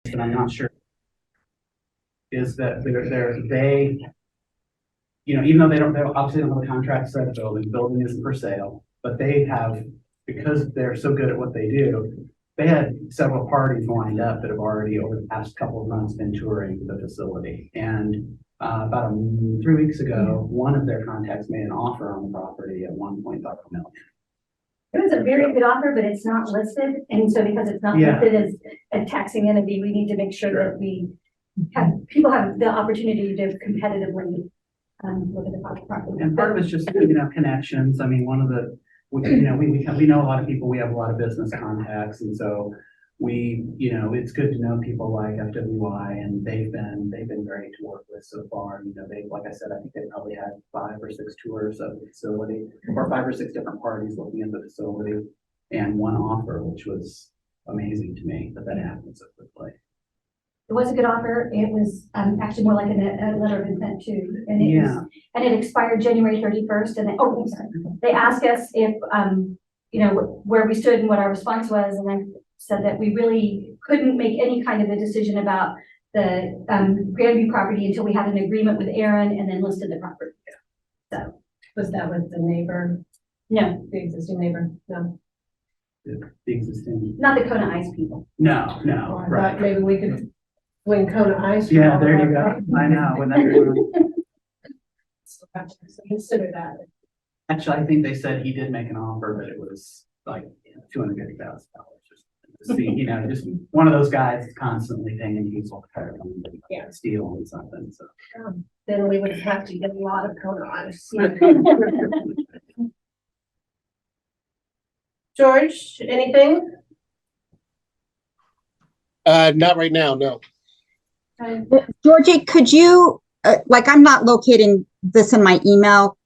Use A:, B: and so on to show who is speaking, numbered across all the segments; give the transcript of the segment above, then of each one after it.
A: but I'm not sure, is that even though they obviously don't have a contract for the building isn't for sale, but they have, because they're so good at what they do, they had several parties lined up that have already over the past couple of months been touring the facility. And about 3 weeks ago, one of their contacts made an offer on the property at 1.5 million.
B: It was a very good offer, but it's not listed. And so because it's not listed as a taxing entity, we need to make sure that people have the opportunity to competitively look at the property.
A: And part of it's just, connections. I mean, one of the, we know a lot of people, we have a lot of business contacts. And so it's good to know people like FWI, and they've been great to work with so far. Like I said, I think they probably had 5 or 6 tours of the facility, or 5 or 6 different parties looking at the facility, and one offer, which was amazing to me that happened so quickly.
B: It was a good offer. It was actually more like a letter of intent too. And it expired January 31st. And they asked us if, where we stood and what our response was. And I said that we really couldn't make any kind of a decision about the Grandview property until we had an agreement with Aaron and then listed the property. So
C: was that with the neighbor?
B: No.
C: The existing neighbor? No.
A: The existing.
B: Not the Kona Ice people.
A: No,
C: Well, I
A: right.
C: thought maybe we could win Kona Ice.
A: Yeah, there you go. I know. When
C: So consider that.
A: Actually, I think they said he did make an offer, but it was like $250,000. Just just one of those guys constantly paying people to steal on something. So
C: Then we would have to get a lot of Kona Ice. George, anything?
D: Not right now, no.
E: Georgie, could you, I'm not locating this in my email.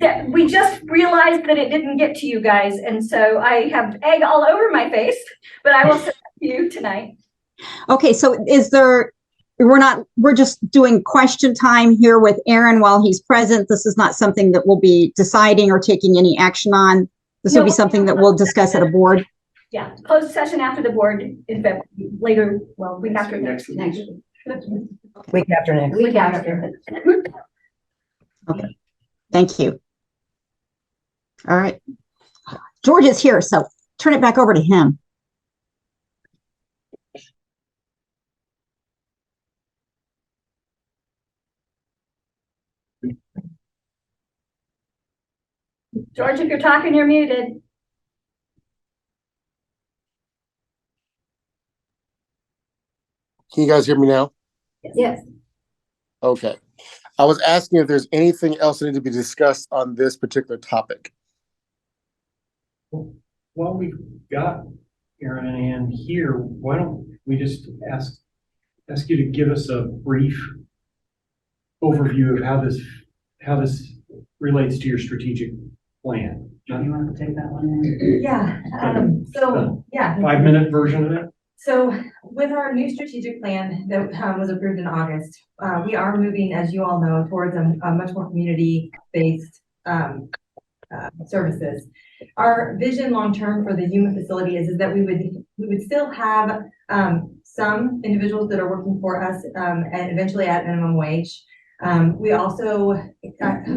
B: Yeah, we just realized that it didn't get to you guys. And so I have egg all over my face, but I will send it to you tonight.
E: Okay, so we're just doing question time here with Aaron while he's present. This is not something that we'll be deciding or taking any action on. This will be something that we'll discuss at a board.
B: Yeah, closed session after the board in February, later, week after next.
F: Week after next.
B: Week after.
E: Okay, thank you. All right. George is here, so turn it back over to him.
B: George, if you're talking, you're muted.
D: Can you guys hear me now?
B: Yes.
D: Okay. I was asking if there's anything else that needs to be discussed on this particular topic.
G: While we've got Aaron and Ann here, why don't we just ask you to give us a brief overview of how this relates to your strategic plan.
A: John, you want to take that one?
H: Yeah.
G: 5-minute version of it.
H: So with our new strategic plan that was approved in August, we are moving, as you all know, towards a much more community-based services. Our vision long-term for the Yuma facility is that we would still have some individuals that are working for us and eventually at minimum wage. We also,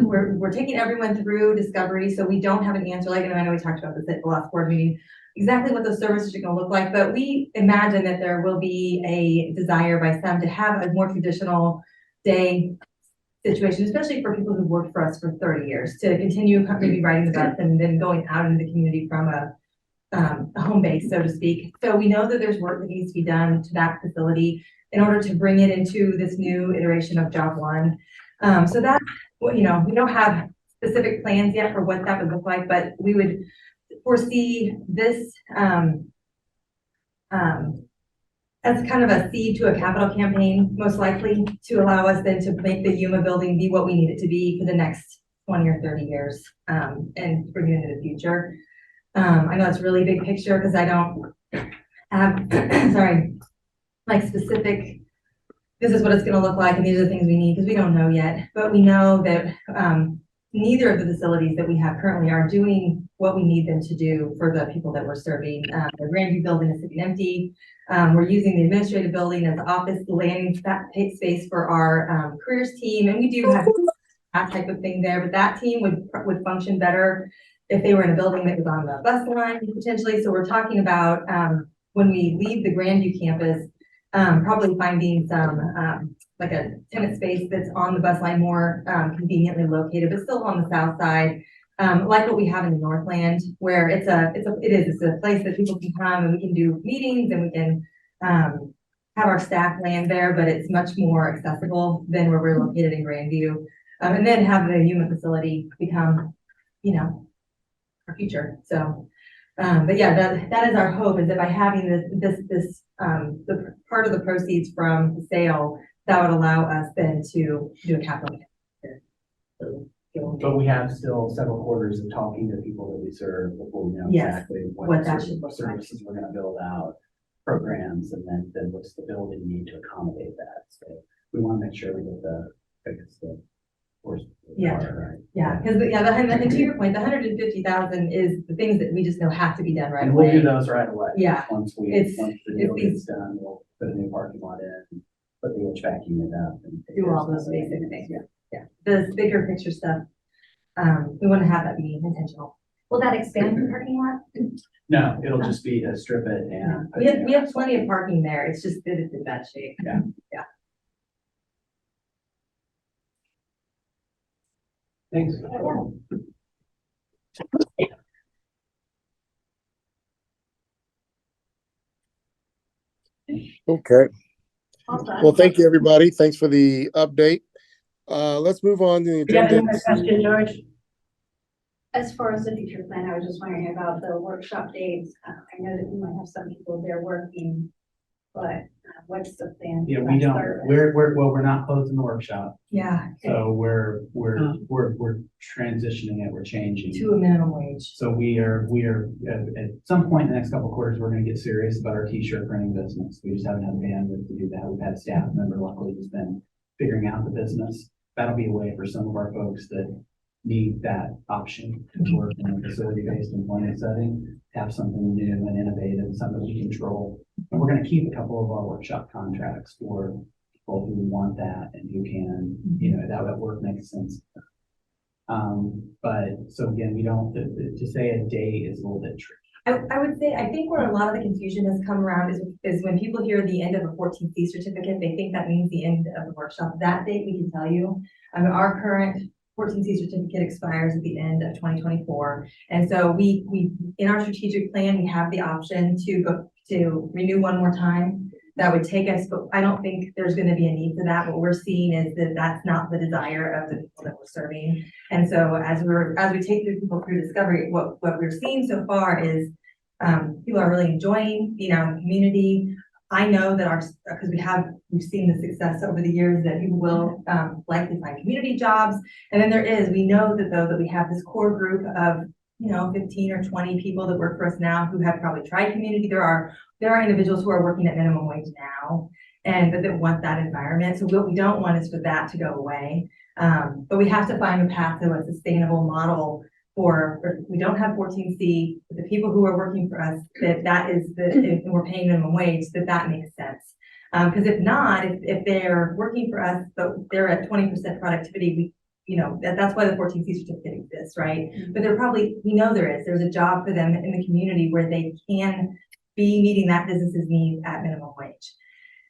H: we're taking everyone through discovery, so we don't have an answer. Like, and I know we talked about this at the last board meeting, exactly what those services are going to look like, but we imagine that there will be a desire by some to have a more traditional day situation, especially for people who've worked for us for 30 years, to continue maybe riding the bus and then going out into the community from a home base, so to speak. So we know that there's work that needs to be done to that facility in order to bring it into this new iteration of Job One. So that, we don't have specific plans yet for what that would look like, but we would foresee this as kind of a seed to a capital campaign, most likely, to allow us then to make the Yuma building be what we need it to be for the next 20 or 30 years and bring it into the future. I know it's a really big picture because I don't have, like specific, this is what it's going to look like and these are the things we need, because we don't know yet. But we know that neither of the facilities that we have currently are doing what we need them to do for the people that we're serving. The Grandview building is sitting empty. We're using the administrative building as office landing space for our careers team, and we do have that type of thing there, but that team would function better if they were in a building that was on the bus line potentially. So we're talking about when we leave the Grandview campus, probably finding some like a tenant space that's on the bus line more conveniently located, but still on the south side. Like what we have in the Northland, where it's a place that people can come and we can do meetings and we can have our staff land there, but it's much more accessible than where we're located in Grandview. And then have the human facility become, our future. So, but yeah, that is our hope, is that by having the part of the proceeds from the sale, that would allow us then to do a capital.
A: But we have still several quarters of talking to people that we serve before we know
H: Yes,
A: exactly
H: what that should look like.
A: services we're gonna build out, programs, and then what's the building need to accommodate that. So we wanna make sure we get the course.
H: Yeah.
A: Right.
H: Yeah, because, and to your point, the 150,000 is the things that we just know have to be done right
A: And we'll do
H: away.
A: those right away.
H: Yeah,
A: Once the deal gets done, we'll put a new parking lot in, put the HVAC unit up. And
H: do all those basic things. Yeah, the bigger picture stuff, we want to have that be intentional.
B: Will that expand the parking lot?
A: No, it'll just be to strip it and.
H: We have plenty of parking there, it's just that it's in bad shape.
A: Yeah.
H: Yeah.
G: Thanks.
D: Okay.
B: Awesome.
D: Well, thank you, everybody. Thanks for the update. Let's move on to the
F: Do you have
D: agenda.
F: another question, George?
B: As far as the future plan, I was just wondering about the workshop dates. I know that we might have some people there working, but what's the plan?
A: Yeah,
B: for
A: we
B: that
A: don't,
B: service?
A: we're not closing the workshop,
H: Yeah,
A: so we're transitioning it, we're changing.
H: to a minimum wage.
A: So we are, at some point in the next couple of quarters, we're gonna get serious about our t-shirt printing business. We just haven't had the bandwidth to do that. We've had a staff member luckily who's been figuring out the business. That'll be a way for some of our folks that need that option to work in a facility-based employment setting, have something new and innovative, something we control. And we're gonna keep a couple of our workshop contracts for people who want that and who can, that work makes sense. But so again, we don't, to say a date is a little bit tricky.
H: I would say, I think where a lot of the confusion has come around is when people hear the end of a 14C certificate, they think that means the end of the workshop. That date, we can tell you, our current 14C certificate expires at the end of 2024. And so we in our strategic plan, we have the option to renew one more time. That would take us, but I don't think there's going to be a need for that. What we're seeing is that that's not the desire of the people that we're serving. And so as we take people through discovery, what we're seeing so far is people are really enjoying being out in the community. I know that because we've seen the success over the years that people will likely find community jobs. And then we know that we have this core group of 15 or 20 people that work for us now who have probably tried community. There are individuals who are working at minimum wage now and that want that environment. So what we don't want is for that to go away. But we have to find a path to a sustainable model we don't have 14C, but the people who are working for us, and we're paying minimum wage, that makes sense. Because if not, if they're working for us, but they're at 20% productivity, that's why the 14C certificate exists, right? But we know there's a job for them in the community where they can be meeting that business's needs at minimum wage.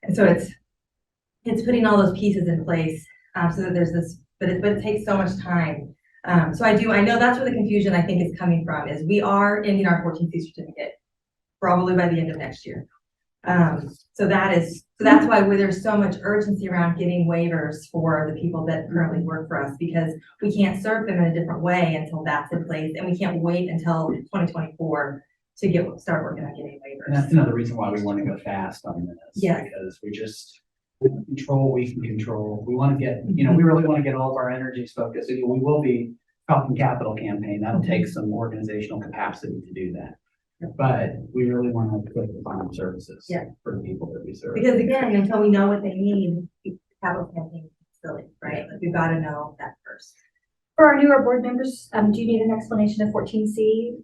H: And so it's putting all those pieces in place so that there's this, but it takes so much time. So I know that's where the confusion I think is coming from, is we are ending our 14C certificate probably by the end of next year. So that's why there's so much urgency around getting waivers for the people that currently work for us, because we can't serve them in a different way until that's in place, and we can't wait until 2024 to start working on getting waivers.
A: And that's another reason why we want to go fast on this.
H: Yes.
A: Because we control, we can control. We want to get, we really want to get all of our energies focused. We will be talking capital campaign. That'll take some organizational capacity to do that. But we really want to put the farm services for the people that we serve.
H: Because again, until we know what they need, capital campaign is silly, right? Like we've got to know that first.
B: For our newer board members, do you need an explanation of 14C?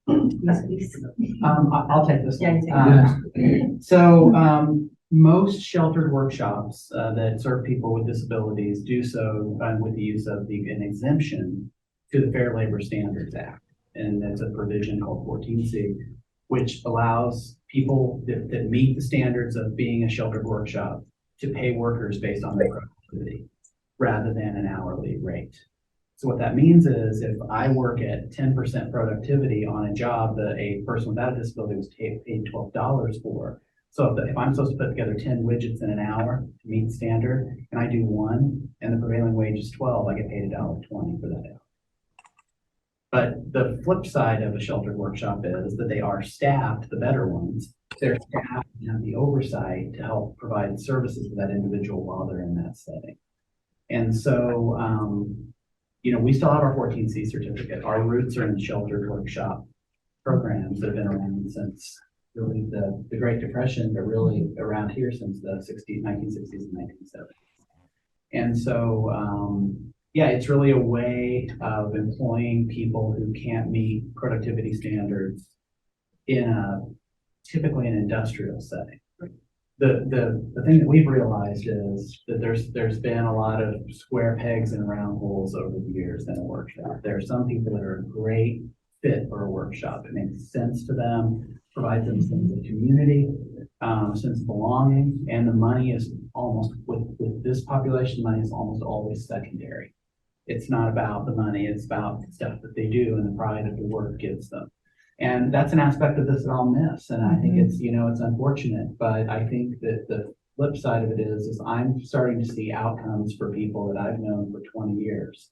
A: I'll take this
H: Yeah,
A: one.
H: you take
A: So, most sheltered workshops, that serve people with disabilities do so, with the use of an exemption to the Fair Labor Standards Act. And that's a provision called 14C, which allows people that meet the standards of being a sheltered workshop to pay workers based on their productivity rather than an hourly rate. So what that means is if I work at 10% productivity on a job that a person without a disability was paid $12 for. So if I'm supposed to put together 10 widgets in an hour to meet standard, and I do one, and the prevailing wage is 12, I get paid $1.20 for that hour. But the flip side of a sheltered workshop is that they are staffed, the better ones, they're staffed and have the oversight to help provide services to that individual while they're in that setting. And so, we still have our 14C certificate. Our roots are in the sheltered workshop programs that have been around since really the Great Depression. They're really around here since the 1960s and 1970s. And so, it's really a way of employing people who can't meet productivity standards in typically an industrial setting. The thing that we've realized is that there's been a lot of square pegs and round holes over the years in a workshop. There are some people that are a great fit for a workshop. It makes sense to them, provides them a sense of community, sense of belonging, and the money is almost, with this population, money is almost always secondary. It's not about the money, it's about the stuff that they do and the pride that the work gives them. And that's an aspect of this that I'll miss. And I think it's unfortunate, but I think that the flip side of it is I'm starting to see outcomes for people that I've known for 20 years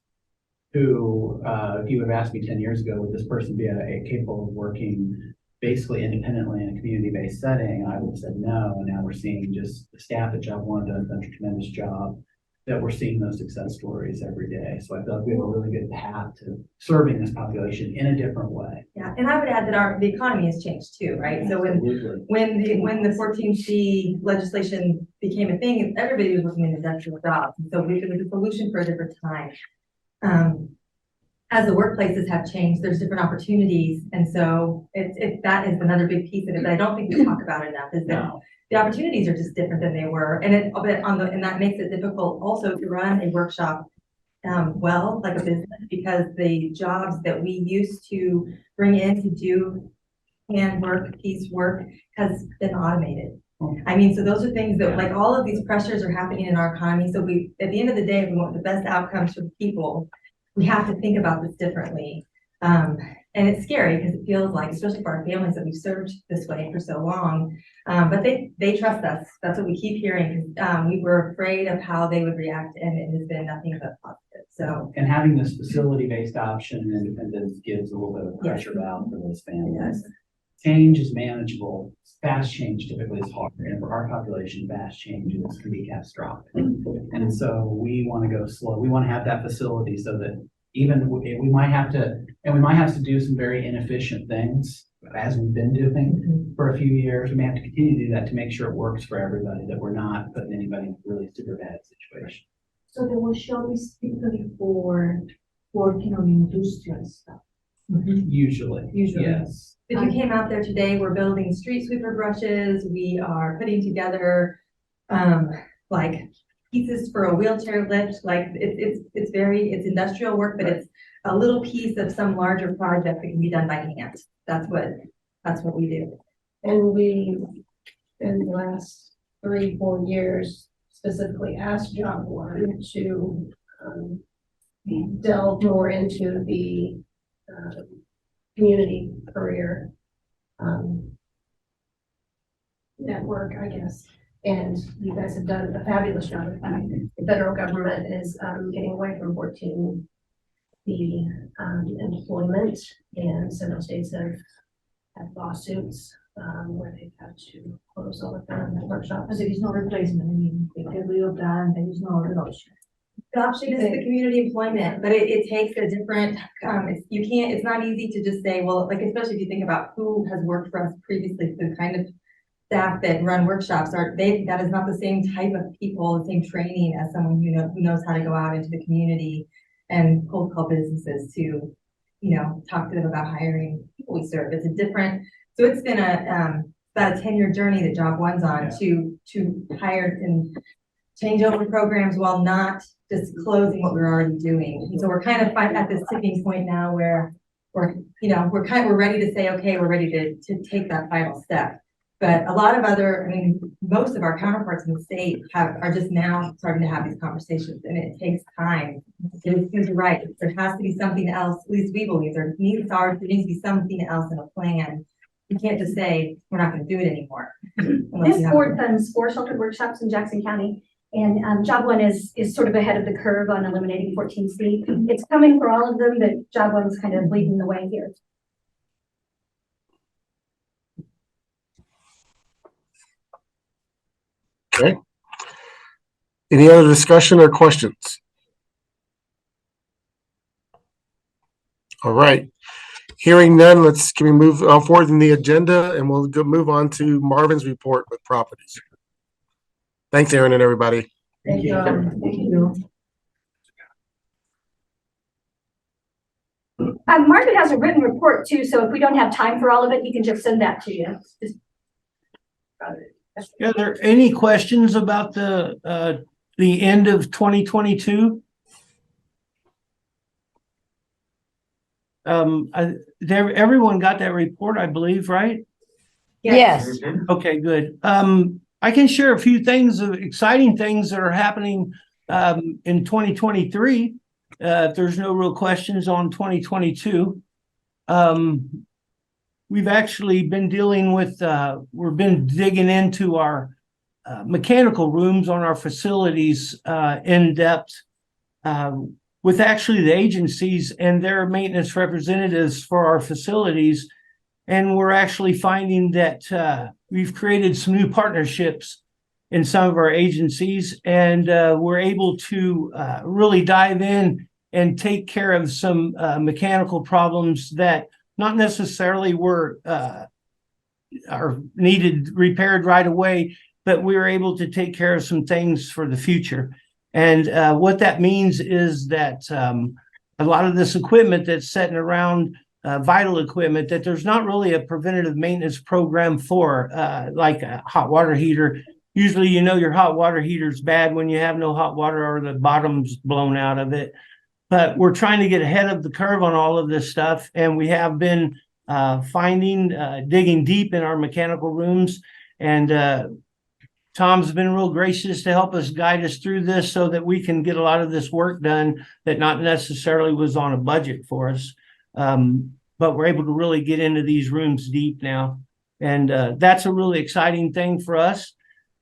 A: who, if you would have asked me 10 years ago, would this person be capable of working basically independently in a community-based setting, I would have said no. And now we're seeing just the staff at Job One does such a tremendous job that we're seeing those success stories every day. So I feel like we have a really good path to serving this population in a different way.
H: Yeah, and I would add that the economy has changed too, right? So
A: Absolutely.
H: when the 14C legislation became a thing, everybody was working in industrial jobs. And so it was a solution for a different time. As the workplaces have changed, there's different opportunities. And so that is another big piece of it that I don't think we talk about enough, is that the opportunities are just different than they were. And and that makes it difficult also to run a workshop well, like a business, because the jobs that we used to bring in to do handwork, piecework has been automated. I mean, so those are things that, like, all of these pressures are happening in our economy. So at the end of the day, if we want the best outcomes for the people, we have to think about this differently. And it's scary because it feels like, especially for our families that we've served this way for so long, but they trust us. That's what we keep hearing. We were afraid of how they would react, and it has been nothing but positive. So,
A: and having this facility-based option and independence gives a little bit of pressure valve for those families. Change is manageable. Fast change typically is hard, and for our population, fast changes can be catastrophic. And so we want to go slow. We want to have that facility so that even we might have to do some very inefficient things, as we've been doing for a few years. We may have to continue to do that to make sure it works for everybody, that we're not putting anybody in a really super bad situation.
C: So the workshop is typically for working on industrial stuff.
A: Usually, yes.
H: if you came out there today, we're building street sweeper brushes. We are putting together like pieces for a wheelchair lift. Like it's industrial work, but it's a little piece of some larger project that can be done by hand. That's what we do.
C: And we, in the last 3-4 years, specifically asked Job One to delve more into the community career network, I guess. And you guys have done a fabulous job of that. The federal government is getting away from 14 the employment, and several states have had lawsuits where they've had to close all of their workshops.
I: There is no replacement. I mean, they get rid of that and there is no other option.
H: The option is the community employment, but it takes a different, it's not easy to just say, well, like, especially if you think about who has worked for us previously, the kind of staff that run workshops that is not the same type of people, the same training as someone who knows how to go out into the community and cold call businesses to, talk to them about hiring people we serve. It's a different, so it's been about a 10-year journey that Job One's on to hire and change over programs while not disclosing what we're already doing. And so we're kind of at this tipping point now where we're ready to say, okay, we're ready to take that final step. But a lot of most of our counterparts in the state are just now starting to have these conversations, and it takes time. Because you're right, there has to be something else, at least we believe there needs to be something else in a plan. You can't just say, we're not gonna do it anymore.
B: This board funds 4 sheltered workshops in Jackson County. And Job One is sort of ahead of the curve on eliminating 14C. It's coming for all of them, but Job One's kind of leading the way here.
D: Okay. Any other discussion or questions? All right. Hearing none, can we move forward in the agenda, and we'll move on to Marvin's report with properties. Thanks, Aaron and everybody.
C: Thank you.
I: Thank you.
B: Margaret has a written report too, so if we don't have time for all of it, he can just send that to you.
J: Are there any questions about the end of 2022? Everyone got that report, I believe, right?
F: Yes.
J: Okay, good. I can share a few things, exciting things that are happening in 2023. If there's no real questions on 2022. We've actually been dealing with, we've been digging into our mechanical rooms on our facilities in depth with actually the agencies and their maintenance representatives for our facilities. And we're actually finding that we've created some new partnerships in some of our agencies, and we're able to really dive in and take care of some mechanical problems that not necessarily are needed repaired right away, but we were able to take care of some things for the future. And what that means is that a lot of this equipment that's sitting around, vital equipment, that there's not really a preventative maintenance program for, like a hot water heater. Usually, your hot water heater's bad when you have no hot water or the bottom's blown out of it. But we're trying to get ahead of the curve on all of this stuff. And we have been digging deep in our mechanical rooms. And Tom's been real gracious to help us guide us through this so that we can get a lot of this work done that not necessarily was on a budget for us. But we're able to really get into these rooms deep now. And that's a really exciting thing for us.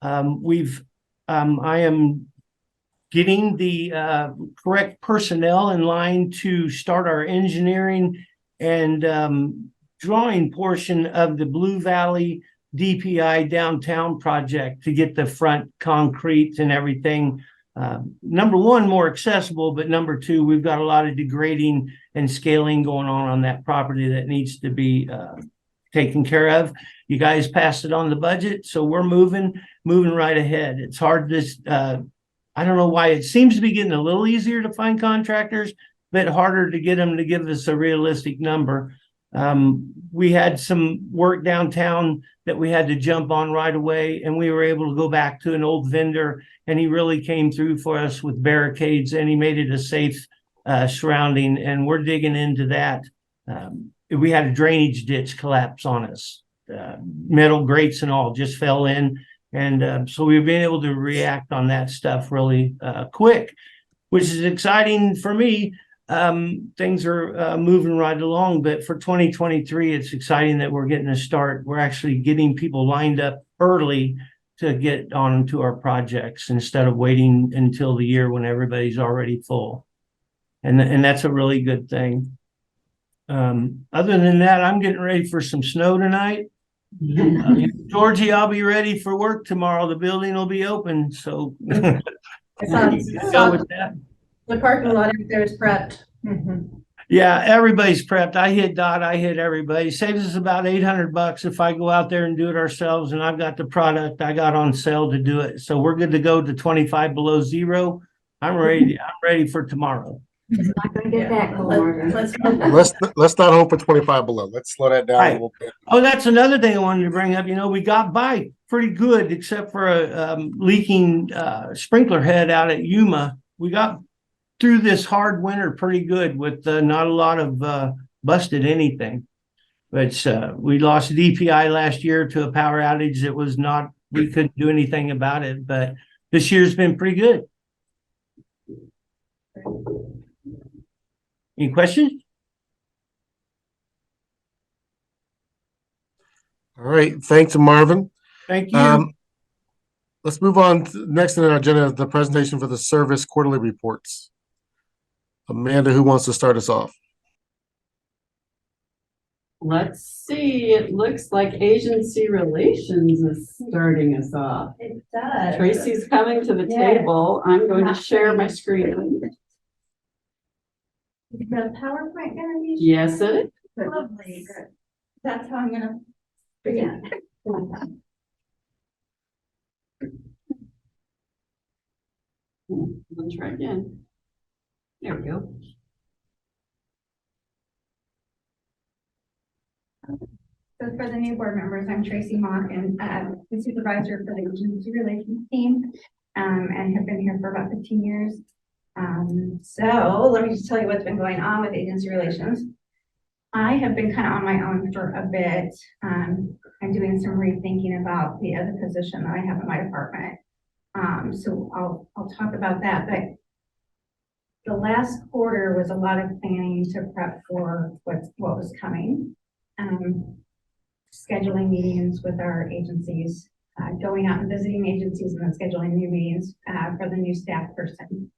J: I am getting the correct personnel in line to start our engineering and drawing portion of the Blue Valley DPI downtown project to get the front concrete and everything. Number one, more accessible, but number two, we've got a lot of degrading and scaling going on that property that needs to be taken care of. You guys passed it on the budget, so we're moving right ahead. It's hard to, I don't know why it seems to be getting a little easier to find contractors, but harder to get them to give us a realistic number. We had some work downtown that we had to jump on right away, and we were able to go back to an old vendor, and he really came through for us with barricades, and he made it a safe surrounding, and we're digging into that. We had a drainage ditch collapse on us. Metal grates and all just fell in. And so we've been able to react on that stuff really quick, which is exciting for me. Things are moving right along, but for 2023, it's exciting that we're getting a start. We're actually getting people lined up early to get on to our projects instead of waiting until the year when everybody's already full. And that's a really good thing. Other than that, I'm getting ready for some snow tonight. Georgie, I'll be ready for work tomorrow. The building will be open, so go with that.
C: The parking lot out there is prepped.
J: Yeah, everybody's prepped. I hit Dot, I hit everybody. Saves us about $800 if I go out there and do it ourselves, and I've got the product I got on sale to do it. So we're good to go to 25 below zero. I'm ready for tomorrow.
B: It's not gonna get that cold, Marvin.
D: Let's not hope for 25 below. Let's slow that down a
J: Right.
D: little bit.
J: Oh, that's another thing I wanted to bring up. You know, we got by pretty good except for a leaking sprinkler head out at Yuma. We got through this hard winter pretty good with not a lot of busted anything. But we lost DPI last year to a power outage that was not, we couldn't do anything about it, but this year's been pretty good. Any questions?
D: All right. Thanks to Marvin.
J: Thank you.
D: Let's move on to next on our agenda is the presentation for the service quarterly reports. Amanda, who wants to start us off?
K: Let's see, it looks like agency relations is starting us off.
B: It does.
K: Tracy's coming to the
B: Yes.
K: table. I'm going to share my screen.
B: Is the PowerPoint gonna be?
K: Yes, it is.
B: Lovely, good. That's how I'm gonna begin.
K: Let's try again. There we go.
B: So for the new board members, I'm Tracy Mock and the supervisor for the agency relations team, and have been here for about 15 years. So let me just tell you what's been going on with agency relations. I have been kind of on my own for a bit. I'm doing some rethinking about the other position that I have in my department. So I'll talk about that, but the last quarter was a lot of planning to prep for what was coming. Scheduling meetings with our agencies, going out and visiting agencies and then scheduling new meetings for the new staff person.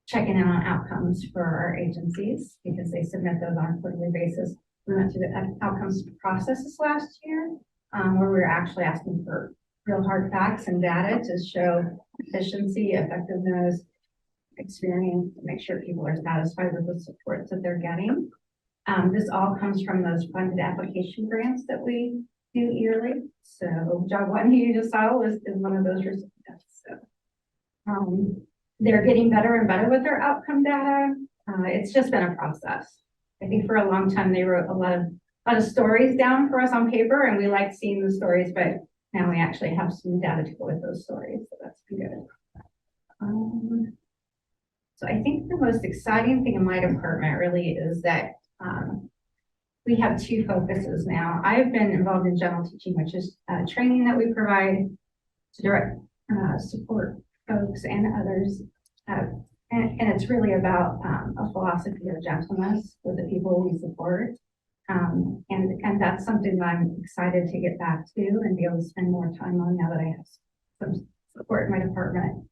B: Checking in on outcomes for our agencies because they submit those on a quarterly basis. We went through the outcomes processes last year where we were actually asking for real hard facts and data to show efficiency, effectiveness, experience, to make sure people are satisfied with the supports that they're getting. This all comes from those funded application grants that we do yearly. So job one you just saw is one of those recipients. So they're getting better and better with their outcome data. It's just been a process. I think for a long time they wrote a lot of stories down for us on paper, and we liked seeing the stories, but now we actually have some data to go with those stories. So that's good. So I think the most exciting thing in my department really is that we have two focuses now. I've been involved in general teaching, which is training that we provide to direct support folks and others. And it's really about a philosophy of gentleness with the people we support. And that's something that I'm excited to get back to and be able to spend more time on now that I have some support in my department.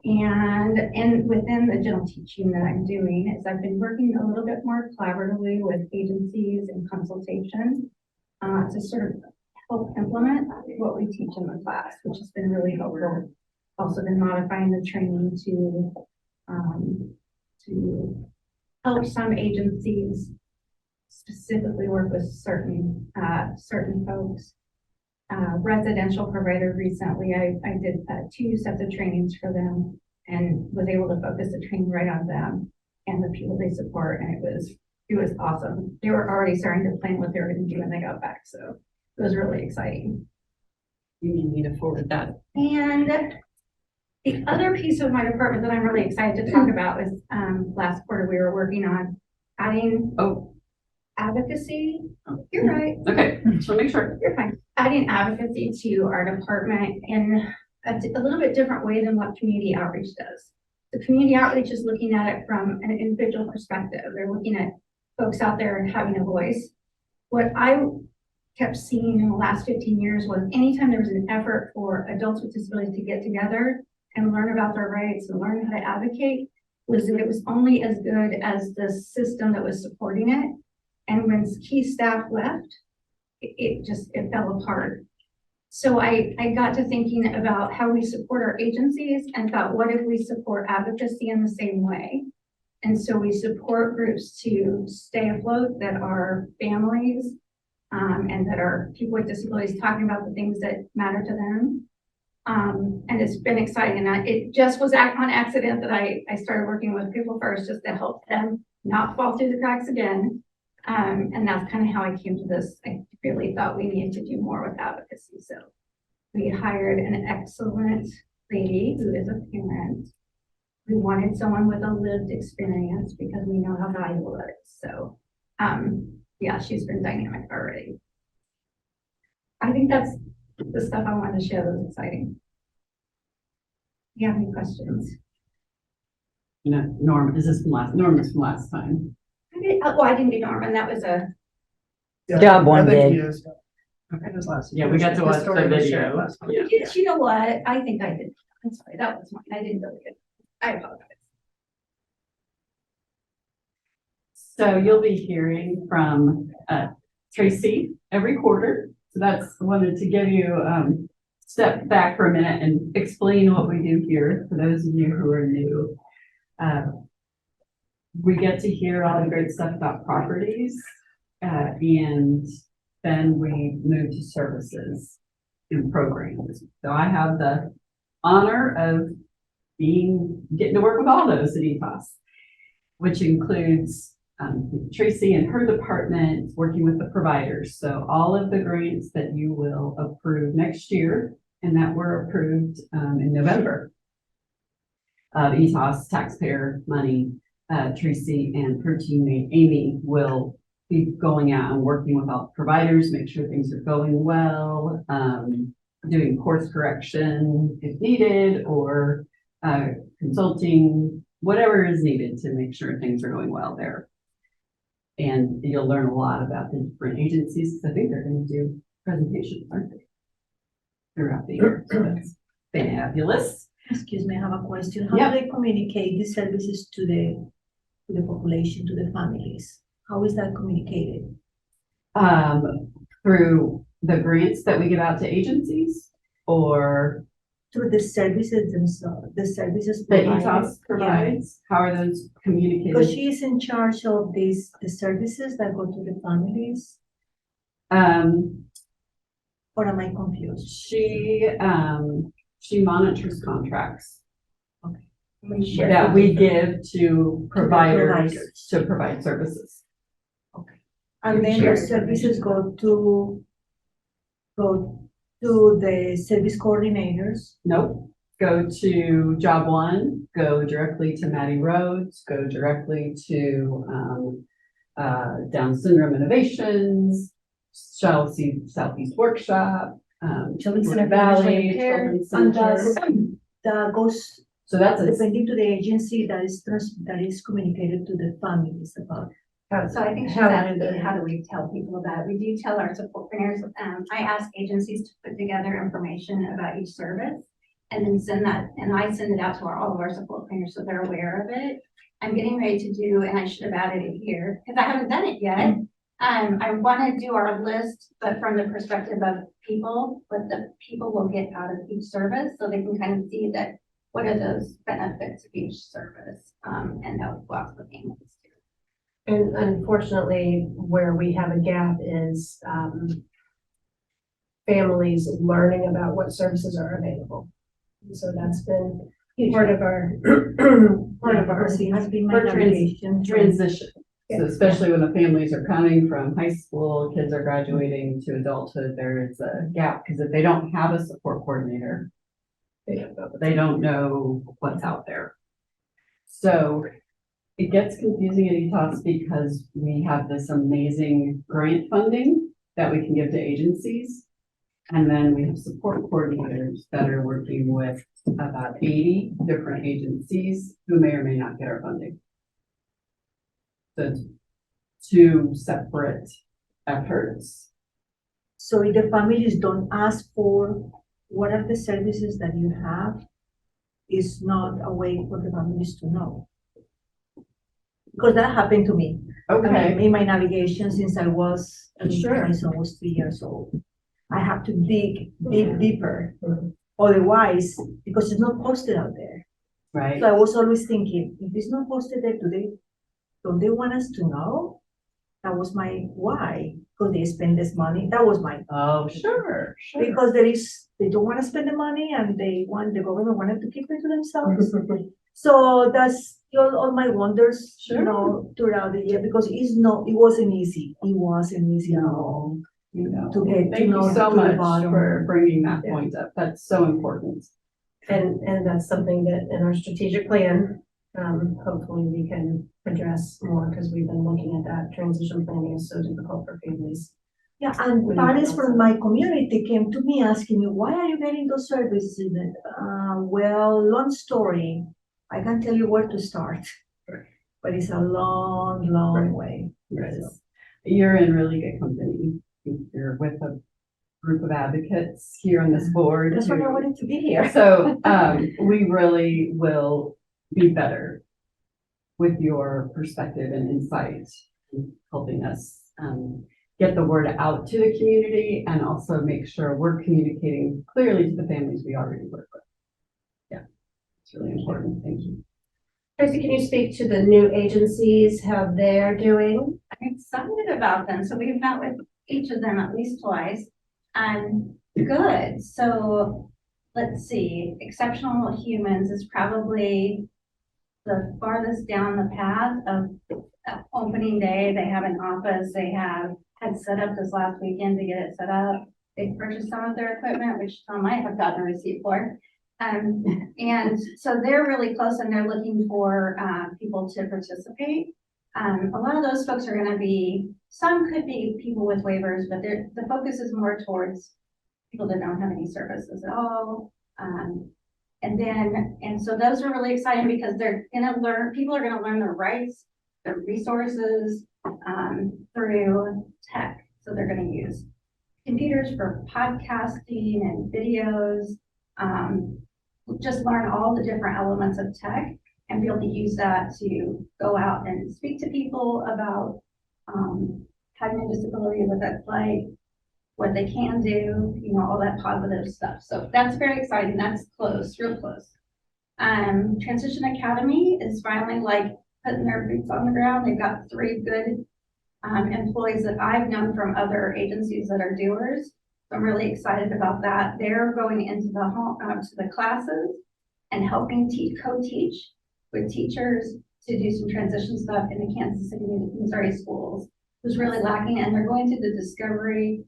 B: And within the general teaching that I'm doing is I've been working a little bit more collaboratively with agencies and consultation to sort of help implement what we teach in the class, which has been really helpful. Also been modifying the training to help some agencies specifically work with certain folks. Residential provider recently, I did 2 sets of trainings for them and was able to focus the training right on them and the people they support, and it was awesome. They were already starting to plan what they were going to do when they got back, so it was really exciting.
K: You need me to forward that.
B: And the other piece of my department that I'm really excited to talk about is last quarter we were working on adding advocacy. You're right.
K: Okay, so make sure.
B: You're fine. Adding advocacy to our department in a little bit different way than what community outreach does. The community outreach is looking at it from an individual perspective. They're looking at folks out there having a voice. What I kept seeing in the last 15 years was anytime there was an effort for adults with disabilities to get together and learn about their rights and learn how to advocate, it was only as good as the system that was supporting it. And when key staff left, it fell apart. So I got to thinking about how we support our agencies and thought, what if we support advocacy in the same way? And so we support groups to stay afloat that are families and that are people with disabilities talking about the things that matter to them. And it's been exciting. And it just was on accident that I started working with People First just to help them not fall through the cracks again. And that's kind of how I came to this. I really thought we needed to do more with advocacy. So we hired an excellent lady who is a parent. We wanted someone with a lived experience because we know how valuable that is. So, yeah, she's been dynamic already. I think that's the stuff I wanted to share that was exciting. Do you have any questions?
K: You know, Norm, is this from last time?
B: I didn't do Norman. That was a,
F: Job one
A: I think
F: day.
A: he is. Okay, it was last.
K: Yeah, we got to watch the video. Yeah.
B: you know what? I think I did. I'm sorry. That was mine. I didn't really good. I apologize.
K: So you'll be hearing from Tracy every quarter. So that's wanted to give you step back for a minute and explain what we do here for those of you who are new. We get to hear all the great stuff about properties, and then we move to services and programs. So I have the honor of getting to work with all those at ETOS, which includes Tracy and her department working with the providers. So all of the grants that you will approve next year and that were approved in November of ETOS taxpayer money, Tracy and her teammate Amy will be going out and working with all the providers, make sure things are going well, doing course correction if needed, or consulting, whatever is needed to make sure things are going well there. And you'll learn a lot about the different agencies, because I think they're going to do presentations, aren't they? Throughout the year. So that's fabulous.
I: Excuse me, I have a question. How
K: Yeah.
I: do they communicate these services to the population, to the families? How is that communicated?
K: Through the grants that we give out to agencies, or
I: Through the services themselves, the services
K: that
I: provided?
K: ETOS provides? How are those communicated?
I: Because she is in charge of the services that go to the families, or am I confused?
K: She monitors contracts
B: We share
K: that we give to providers
I: providers.
K: to provide services.
I: And then
B: Sure.
I: the services go to the service coordinators.
K: Nope. Go to Job One, go directly to Maddie Rhodes, go directly to Down Syndrome Innovations, Southeast Workshop,
F: Children's
K: Blue
F: Center
K: Valley,
I: Repaired,
K: Children's
I: and
K: Center.
I: that goes,
K: So that's a,
I: depending to the agency that is communicated to the families about.
B: So I think she's added the, how do we tell people about it? We do tell our support partners, I ask agencies to put together information about each service and then send that, and I send it out to all of our support partners so they're aware of it. I'm getting ready to do, and I should have added it here, because I haven't done it yet. I want to do our list, but from the perspective of people, what the people will get out of each service, so they can kind of see that what are those benefits of each service, and that will go out to the families too.
C: And unfortunately, where we have a gap is families learning about what services are available. So that's been part of our,
I: Because it has been my
K: For
I: navigation.
K: transition. So especially when the families are coming from high school, kids are graduating to adulthood, there is a gap, because if they don't have a support coordinator, they don't know what's out there. So it gets confusing at ETOS because we have this amazing grant funding that we can give to agencies. And then we have support coordinators that are working with about 80 different agencies who may or may not get our funding. So it's two separate efforts.
I: So if the families don't ask for what are the services that you have, is not a way for the families to know. Because that happened to me. I mean, in my navigation since I was,
K: Sure.
I: my son was 3 years old. I have to dig deeper. Otherwise, because it's not posted out there.
K: Right?
I: So I was always thinking, if it's not posted there today, don't they want us to know? That was my why. because they spend this money. That was my,
K: Oh, sure.
I: because they don't want to spend the money and the government wanted to keep it to themselves. So that's all my wonders, you know, throughout the year, because it wasn't easy. It wasn't easy at all.
K: You know,
I: To get to
K: thank you
I: know
K: so
I: to the
K: much
I: bottom.
K: for bringing that
I: Yeah.
K: point up. That's so important.
C: And that's something that in our strategic plan, hopefully we can address more, because we've been looking at that. Transition planning is so difficult for families.
I: Yeah, and
C: When
I: parents
C: you-
I: from my community came to me asking me, why are you getting those services? Well, long story, I can't tell you where to start, but it's a long, long way.
K: Yes. You're in really good company. You're with a group of advocates here on this board.
I: That's why I
K: who-
I: wanted to be here.
K: So, we really will be better with your perspective and insight, in helping us, get the word out to the community and also make sure we're communicating clearly to the families we already work with. Yeah, it's really important. Thank you.
C: Tracy, can you speak to the new agencies, how they're doing?
L: I'm excited about them. So we've met with each of them at least twice. Good. So let's see, Exceptional Humans is probably the farthest down the path of opening day. They have an office. They had set up this last weekend to get it set up. They purchased some of their equipment, which Tom might have gotten a receipt for. And so they're really close and they're looking for people to participate. A lot of those folks are going to be, some could be people with waivers, but the focus is more towards people that don't have any services at all. And so those are really exciting because they're going to learn, people are going to learn their rights, their resources through tech. So they're going to use computers for podcasting and videos, just learn all the different elements of tech and be able to use that to go out and speak to people about having a disability, what that's like, what they can do, you know, all that positive stuff. So that's very exciting. That's close, real close. Transition Academy is finally like putting their boots on the ground. They've got 3 good employees that I've known from other agencies that are doers. So I'm really excited about that. They're going into the home, to the classes and helping co-teach with teachers to do some transition stuff in the Kansas City, Missouri schools. It was really lacking, and they're going through the discovery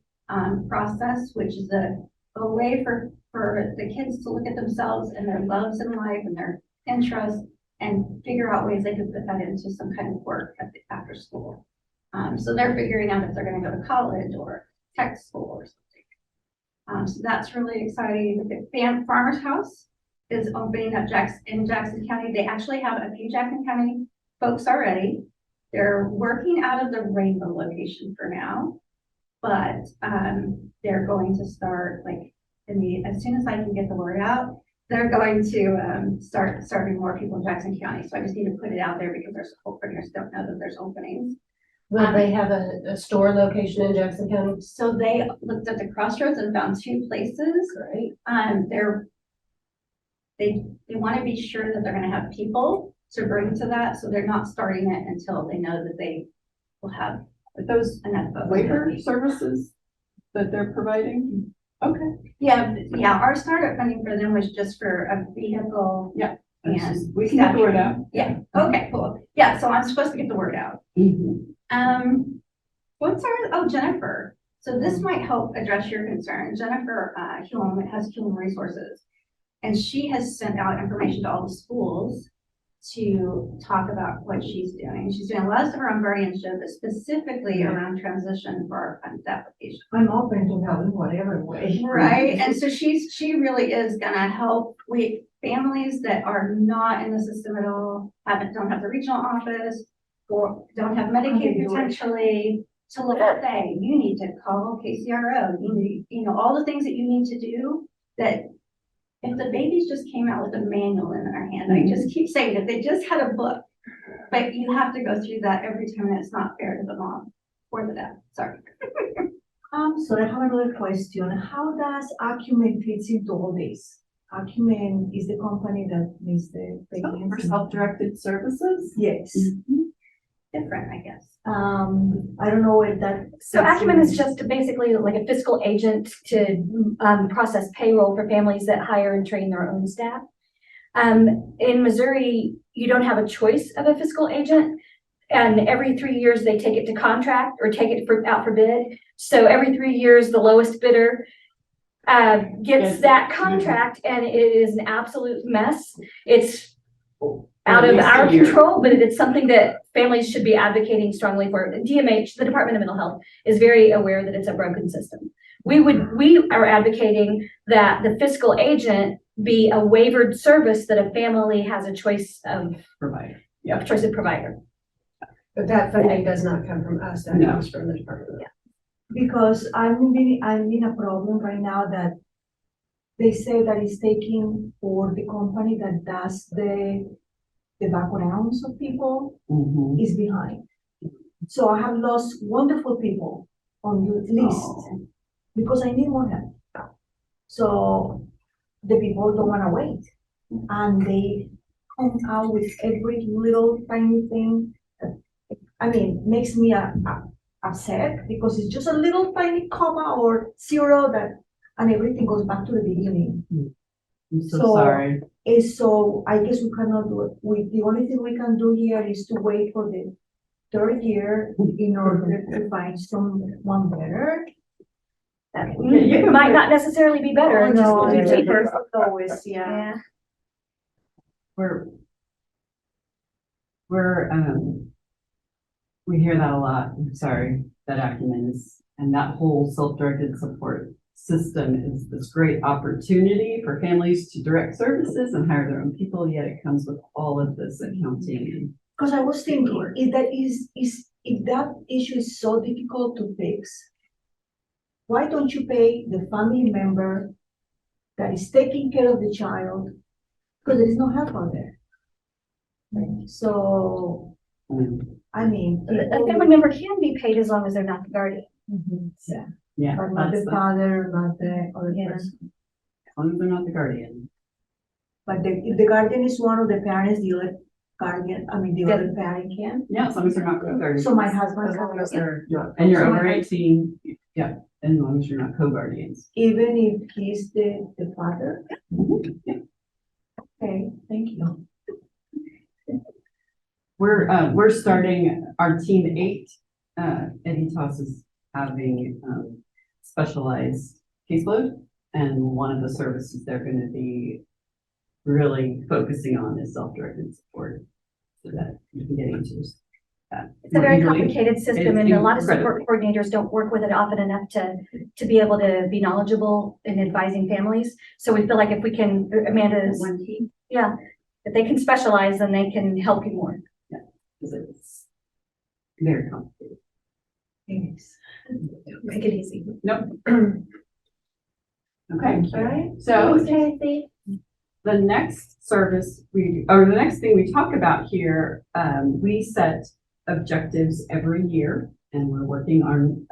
L: process, which is a way for the kids to look at themselves and their loves in life and their interests and figure out ways they could put that into some kind of work after school. So they're figuring out if they're going to go to college or tech school or something. So that's really exciting. The Farmer's House is opening up in Jackson County. They actually have a few Jackson County folks already. They're working out of the Rainbow location for now, but they're going to start like as soon as I can get the word out, they're going to start serving more people in Jackson County. So I just need to put it out there because there's openers don't know that there's openings.
C: Will they have a store location in Jackson County?
L: So they looked at the crossroads and found 2 places.
C: Great.
L: They want to be sure that they're going to have people to bring to that, so they're not starting it until they know that they will have
K: Those
L: enough folks.
K: waiver services that they're providing? Okay.
L: Yeah, our startup funding for them was just for a vehicle.
K: Yeah.
L: And
K: We can get the word out.
L: Yeah, okay, cool. Yeah, so I'm supposed to get the word out. Jennifer. So this might help address your concern. Jennifer Hume has Human Resources. And she has sent out information to all the schools to talk about what she's doing. She's doing a lot of stuff around guardianship, but specifically around transition for our funds application.
I: I'm open to help whatever way.
L: Right, and so she really is gonna help families that are not in the system at all, don't have the regional office, or don't have Medicaid potentially, to look at, say, you need to call KCRO, you need, all the things that you need to do, that if the babies just came out with a manual in their hand, I just keep saying, if they just had a book, but you have to go through that every time, and it's not fair to the mom or the dad, sorry.
I: So I have another question. How does Acumen fits into all this? Acumen is the company that makes the
K: For self-directed services?
I: Yes.
L: different, I guess.
I: I don't know if that.
B: So Acumen is just basically like a fiscal agent to process payroll for families that hire and train their own staff. In Missouri, you don't have a choice of a fiscal agent. And every 3 years, they take it to contract or take it out for bid. So every 3 years, the lowest bidder gets that contract, and it is an absolute mess. It's out of our control, but it's something that families should be advocating strongly for. DMH, the Department of Mental Health, is very aware that it's a broken system. We are advocating that the fiscal agent be a waivered service that a family has a choice of
K: Provider.
B: provider.
C: But that funding does not come from us, that
K: No.
C: comes from the department.
I: Because I'm in a problem right now that they say that it's taking for the company that does the backgrounds of people
K: Mhm.
I: is behind. So I have lost wonderful people on the list
K: Oh.
I: because I need more help. So the people don't wanna wait, and they come out with every little tiny thing. I mean, makes me upset because it's just a little tiny comma or zero and everything goes back to the beginning.
K: I'm so
I: So-
K: sorry.
I: And so I guess we cannot do it. The only thing we can do here is to wait for the third year in order to find someone better.
B: It might not necessarily be better, it just will be
I: it's
B: cheaper.
I: always,
B: Yeah.
K: We hear that a lot. I'm sorry, that Acumen is, and that whole self-directed support system is this great opportunity for families to direct services and hire their own people, yet it comes with all of this accounting.
I: Because I was thinking, if that issue is so difficult to fix, why don't you pay the family member that is taking care of the child? Because there is no help out there. So, I mean.
B: A family member can be paid as long as they're not the guardian.
I: Yeah,
K: Yeah,
I: but not
K: that's
I: the
K: the,
I: father, not the other
B: Yeah.
I: person.
K: as long as they're not the guardian.
I: But if the guardian is one of the parents, the other guardian, the other parent can.
K: Yeah, as long as they're not co-guardians.
I: So my husband,
K: As long as
I: can,
K: they're, and you're
I: So
K: over
I: my-
K: 18, yeah, as long as you're not co-guardians.
I: even if he's the father. Okay, thank you.
K: We're starting our team 8. Editas is having specialized caseload, and one of the services they're going to be really focusing on is self-directed support, so that you can get into that.
B: It's a very
K: Usually,
B: complicated system,
K: it's
B: and a lot of
K: incredible.
B: support coordinators don't work with it often enough to be able to be knowledgeable in advising families. So we feel like if we can, Amanda's,
K: One team,
B: yeah, if they can specialize, then they can help you more.
K: because it's very complicated.
I: Thanks.
B: Make it easy.
K: Nope. Okay,
I: Alright.
K: so
B: Kathy.
K: the next service the next thing we talk about here, we set objectives every year, and we're working on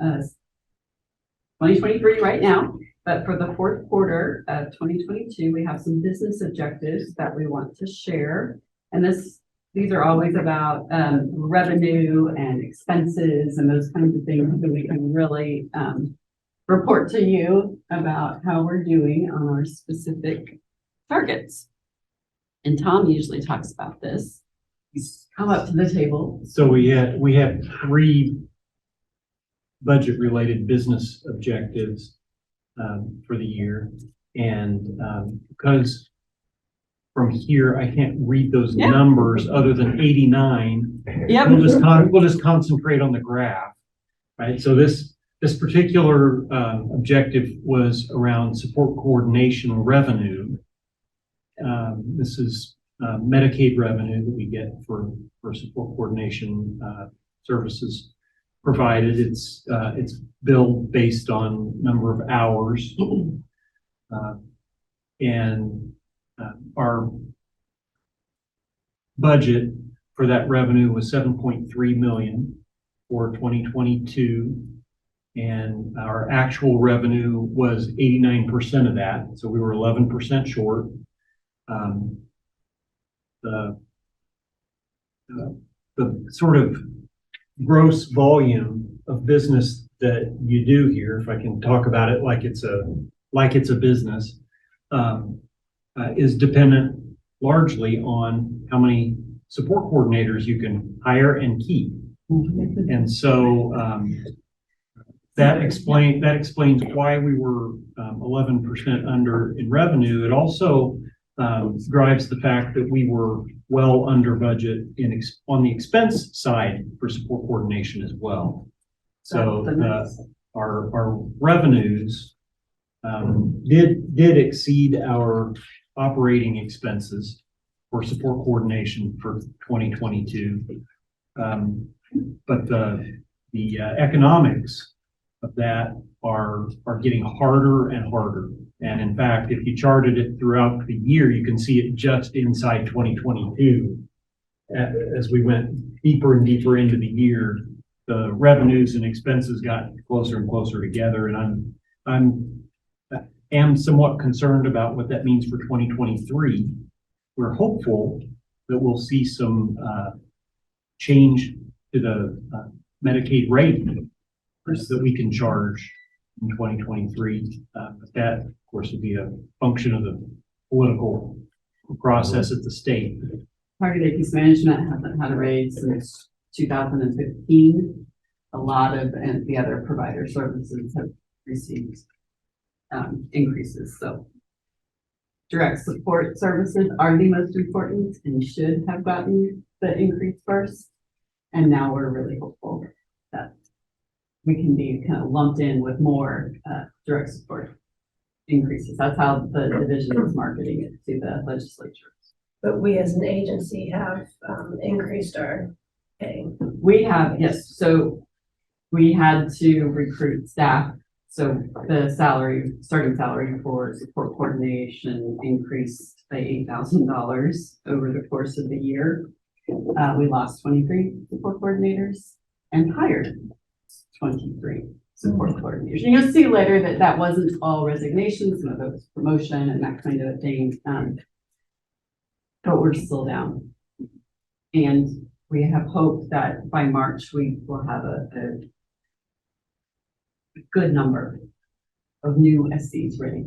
K: 2023 right now. But for the fourth quarter of 2022, we have some business objectives that we want to share. And these are always about revenue and expenses and those kinds of things that we can really report to you about how we're doing on our specific targets. And Tom usually talks about this. He's come up to the table.
G: So we have 3 budget-related business objectives for the year. And because from here, I can't read those
K: Yeah.
G: numbers other than 89.
K: Yep.
G: We'll just concentrate on the graph, right? So this particular objective was around support coordination revenue. This is Medicaid revenue that we get for support coordination services provided. It's billed based on number of hours. And our budget for that revenue was 7.3 million for 2022. And our actual revenue was 89% of that. So we were 11% short. The sort of gross volume of business that you do here, if I can talk about it like it's a business, is dependent largely on how many support coordinators you can hire and keep. And so, that explains why we were 11% under in revenue. It also drives the fact that we were well under budget on the expense side for support coordination as well. So our revenues did exceed our operating expenses for support coordination for 2022. But the economics of that are getting harder and harder. And in fact, if you charted it throughout the year, you can see it just inside 2022. As we went deeper and deeper into the year, the revenues and expenses got closer and closer together. And I am somewhat concerned about what that means for 2023. We're hopeful that we'll see some change to the Medicaid rate that we can charge in 2023. But that, of course, will be a function of the political process at the state.
K: Targeted case management hasn't had a raise since 2015. A lot of the other provider services have received increases. So direct support services are the most important and should have gotten the increase first. And now we're really hopeful that we can be kind of lumped in with more direct support increases. That's how the division is marketing it to the legislature.
C: But we as an agency have increased our pay.
K: We have, yes, so we had to recruit staff. So the starting salary for support coordination increased by $8,000 over the course of the year. We lost 23 support coordinators and hired 23 support coordinators. And you'll see later that that wasn't all resignations, some of it was promotion and that kind of a thing. But we're still down. And we have hope that by March, we will have a good number of new SCs ready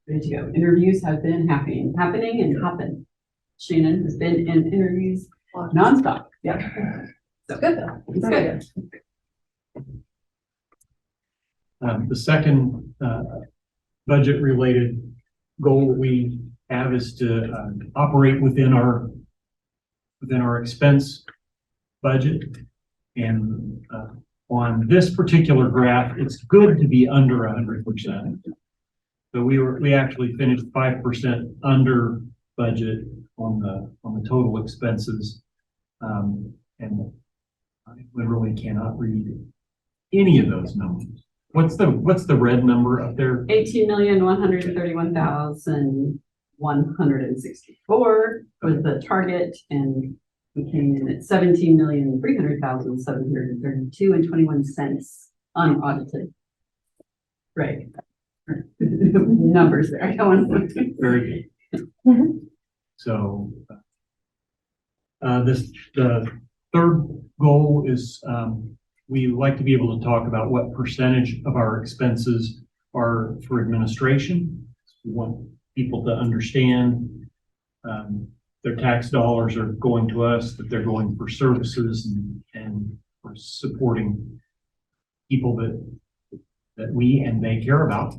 K: to go. Interviews have been happening and happen. Shannon has been in interviews nonstop. Yeah. So good though. It's good.
G: The second budget related goal we have is to operate within our expense budget. And on this particular graph, it's good to be under 100%. So we actually finished 5% under budget on the total expenses. And I literally cannot read any of those numbers. What's the red number up there?
K: 18,131,164 was the target, and we came in at 17,300,732 and 21 cents unaudited. Right. Numbers there. I don't want to.
G: Very good. So the third goal is we like to be able to talk about what percentage of our expenses are for administration. We want people to understand their tax dollars are going to us, that they're going for services and for supporting people that we and they care about.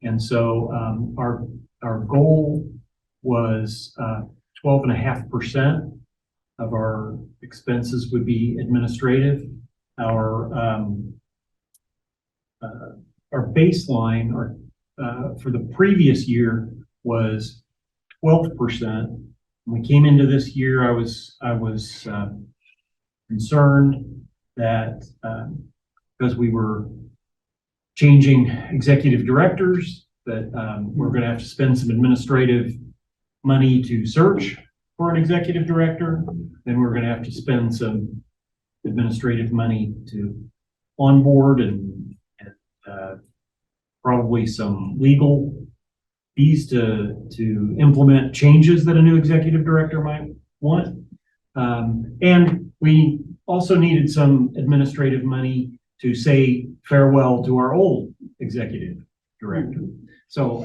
G: And so our goal was 12.5% of our expenses would be administrative. Our baseline for the previous year was 12%. When we came into this year, I was concerned that because we were changing executive directors, that we're going to have to spend some administrative money to search for an executive director. Then we're going to have to spend some administrative money to onboard and probably some legal fees to implement changes that a new executive director might want. And we also needed some administrative money to say farewell to our old executive director. So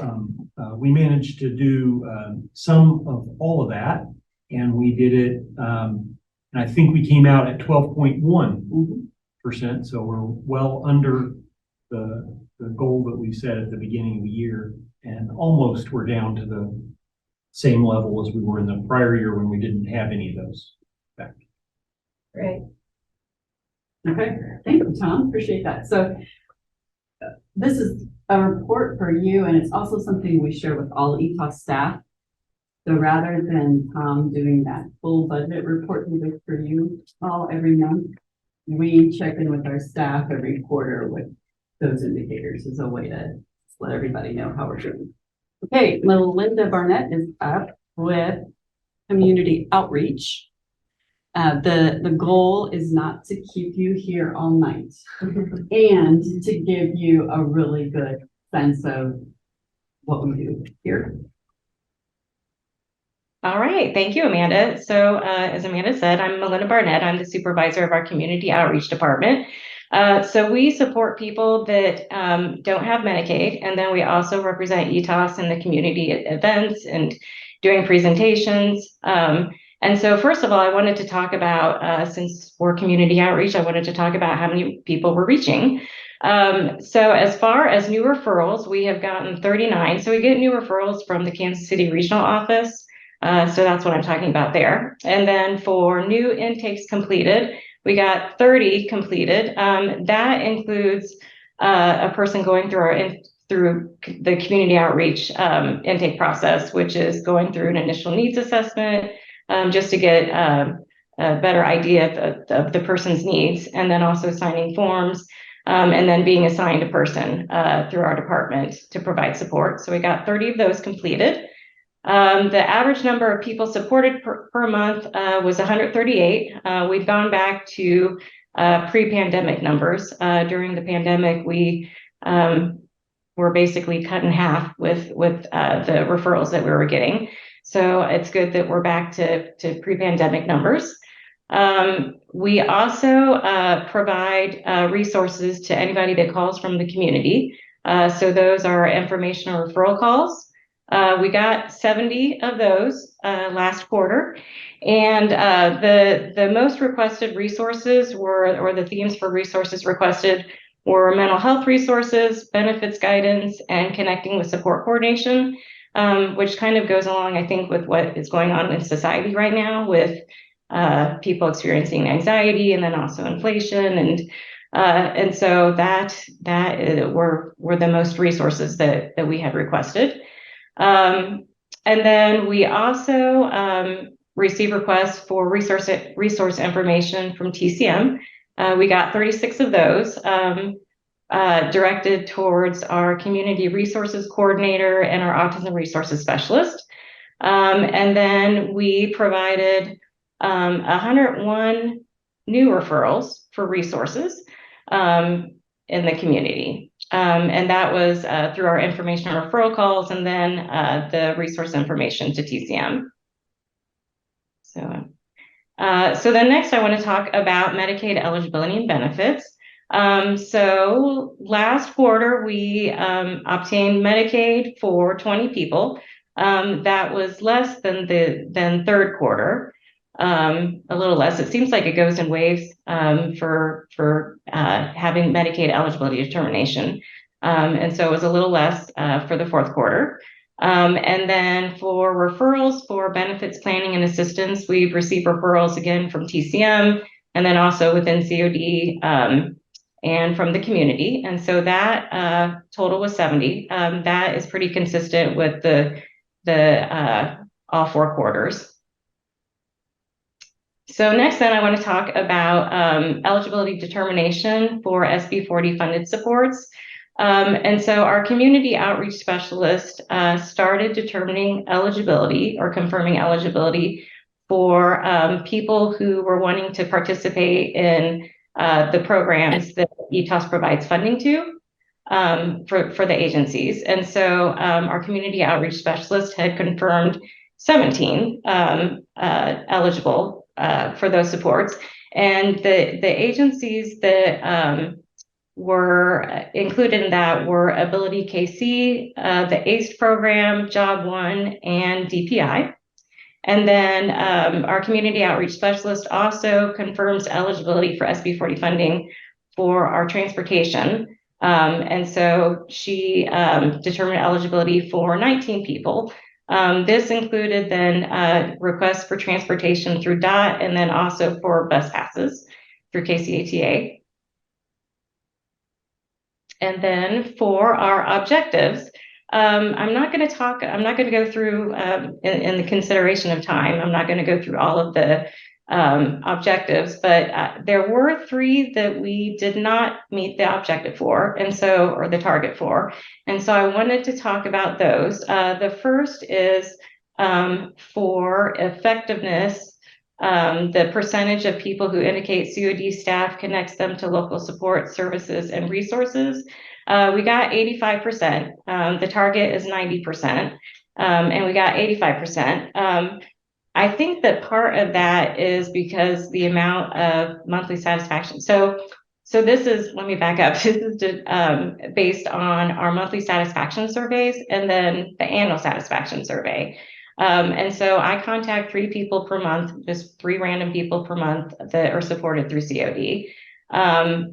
G: we managed to do some of all of that, and we did it. And I think we came out at 12.1%. So we're well under the goal that we set at the beginning of the year, and almost we're down to the same level as we were in the prior year when we didn't have any of those back.
C: Right.
K: Okay, thank you, Tom. Appreciate that. So this is a report for you, and it's also something we share with all ETOS staff. So rather than Tom doing that full budget report we do for you all every month, we check in with our staff every quarter with those indicators as a way to let everybody know how we're doing. Okay, Melinda Barnett is up with community outreach. The goal is not to keep you here all night and to give you a really good sense of what we do here.
M: All right, thank you, Amanda. So as Amanda said, I'm Melinda Barnett. I'm the supervisor of our community outreach department. So we support people that don't have Medicaid, and then we also represent ETOS in the community events and doing presentations. And so first of all, I wanted to talk about, since we're community outreach, I wanted to talk about how many people we're reaching. So as far as new referrals, we have gotten 39. So we get new referrals from the Kansas City Regional Office. So that's what I'm talking about there. And then for new intakes completed, we got 30 completed. That includes a person going through through the community outreach intake process, which is going through an initial needs assessment, just to get a better idea of the person's needs, and then also signing forms, and then being assigned a person through our department to provide support. So we got 30 of those completed. The average number of people supported per month was 138. We've gone back to pre-pandemic numbers. During the pandemic, we were basically cut in half with the referrals that we were getting. So it's good that we're back to pre-pandemic numbers. We also provide resources to anybody that calls from the community. So those are informational referral calls. We got 70 of those last quarter, and the most requested resources or the themes for resources requested were mental health resources, benefits guidance, and connecting with support coordination, which kind of goes along, I think, with what is going on in society right now with people experiencing anxiety and then also inflation, and so that were the most resources that we had requested. And then we also receive requests for resource information from TCM. We got 36 of those directed towards our community resources coordinator and our autism resources specialist. And then we provided 101 new referrals for resources in the community. And that was through our informational referral calls and then the resource information to TCM. So then next I want to talk about Medicaid eligibility and benefits. So last quarter we obtained Medicaid for 20 people. That was less than third quarter. A little less. It seems like it goes in waves for having Medicaid eligibility determination. And so it was a little less for the fourth quarter. And then for referrals for benefits planning and assistance, we've received referrals again from TCM and then also within COD and from the community. And so that total was 70. That is pretty consistent with the all 4 quarters. So next then I want to talk about eligibility determination for SB 40 funded supports. And so our community outreach specialist started determining eligibility or confirming eligibility for people who were wanting to participate in the programs that ETOS provides funding to for the agencies. And so our community outreach specialist had confirmed 17 eligible for those supports. And the agencies that were included in that were Ability KC, the ACE program, Job One, and DPI. And then our community outreach specialist also confirms eligibility for SB 40 funding for our transportation. And so she determined eligibility for 19 people. This included then requests for transportation through DOT and then also for bus passes through KCATA. And then for our objectives, I'm not going to go through in the consideration of time. I'm not going to go through all of the objectives, but there were 3 that we did not meet the objective for, or the target for. And so I wanted to talk about those. The first is for effectiveness, the percentage of people who indicate COD staff connects them to local support services and resources. We got 85%. The target is 90%, and we got 85%. I think that part of that is because the amount of monthly satisfaction. So this is, let me back up. This is based on our monthly satisfaction surveys and then the annual satisfaction survey. And so I contact 3 people per month, just 3 random people per month that are supported through COD. And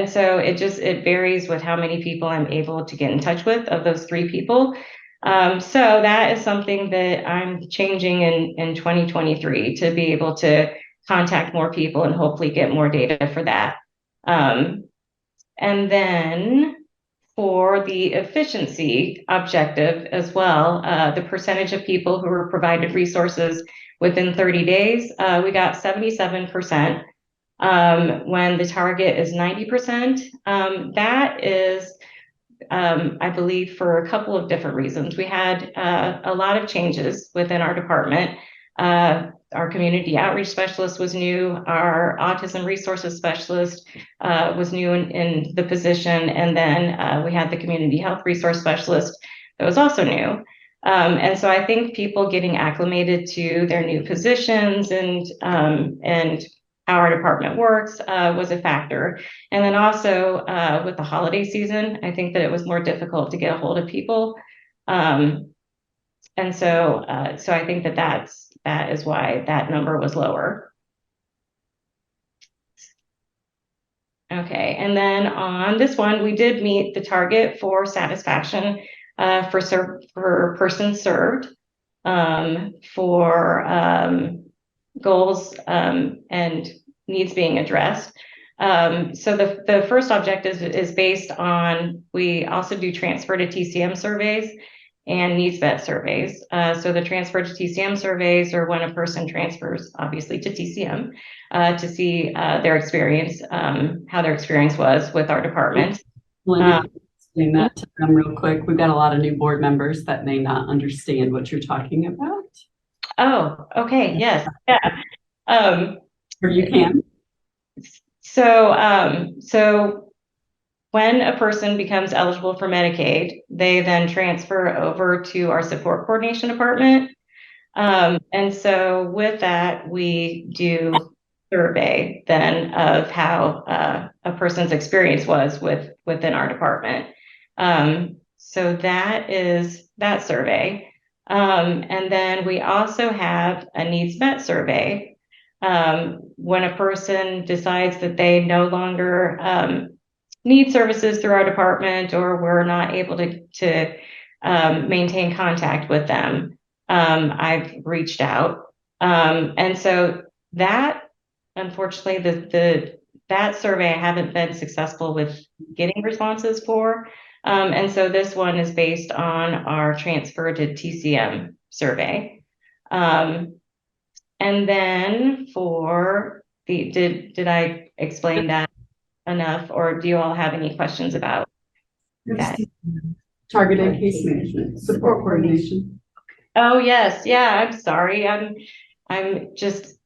M: so it varies with how many people I'm able to get in touch with of those 3 people. So that is something that I'm changing in 2023 to be able to contact more people and hopefully get more data for that. And then for the efficiency objective as well, the percentage of people who were provided resources within 30 days, we got 77%. When the target is 90%, that is, I believe, for a couple of different reasons. We had a lot of changes within our department. Our community outreach specialist was new. Our autism resources specialist was new in the position. And then we had the community health resource specialist that was also new. And so I think people getting acclimated to their new positions and how our department works was a factor. And then also with the holiday season, I think that it was more difficult to get a hold of people. And so I think that is why that number was lower. Okay, and then on this one, we did meet the target for satisfaction for persons served, for goals and needs being addressed. So the first objective is based on, we also do transfer to TCM surveys and needs met surveys. So the transfer to TCM surveys are when a person transfers, obviously, to TCM to see their experience, how their experience was with our department.
K: Linda, explain that to them real quick. We've got a lot of new board members that may not understand what you're talking about.
M: Oh, okay, yes, yeah.
K: Or you can.
M: So when a person becomes eligible for Medicaid, they then transfer over to our support coordination department. And so with that, we do survey then of how a person's experience was within our department. So that is that survey. And then we also have a needs met survey. When a person decides that they no longer need services through our department, or we're not able to maintain contact with them, I've reached out. And so that, unfortunately, that survey I haven't been successful with getting responses for. And so this one is based on our transfer to TCM survey. And then for did I explain that enough, or do you all have any questions about that?
K: Targeted case management, support coordination.
M: Oh, yes. Yeah, I'm sorry. I'm just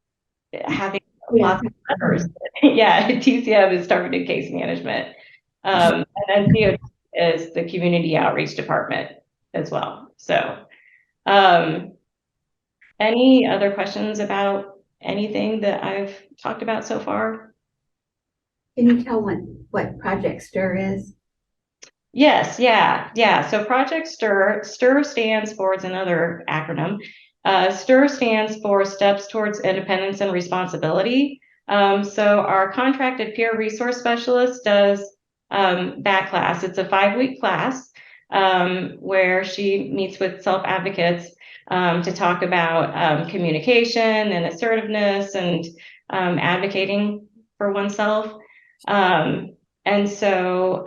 M: having lots of letters. Yeah, TCM is targeted case management. And then COD is the community outreach department as well. So any other questions about anything that I've talked about so far?
B: Can you tell what Project STIR is?
M: Yes, yeah. So Project STIR, STIR stands for, it's another acronym. STIR stands for Steps Towards Independence and Responsibility. So our contracted peer resource specialist does that class. It's a 5-week class where she meets with self-advocates to talk about communication and assertiveness and advocating for oneself. And so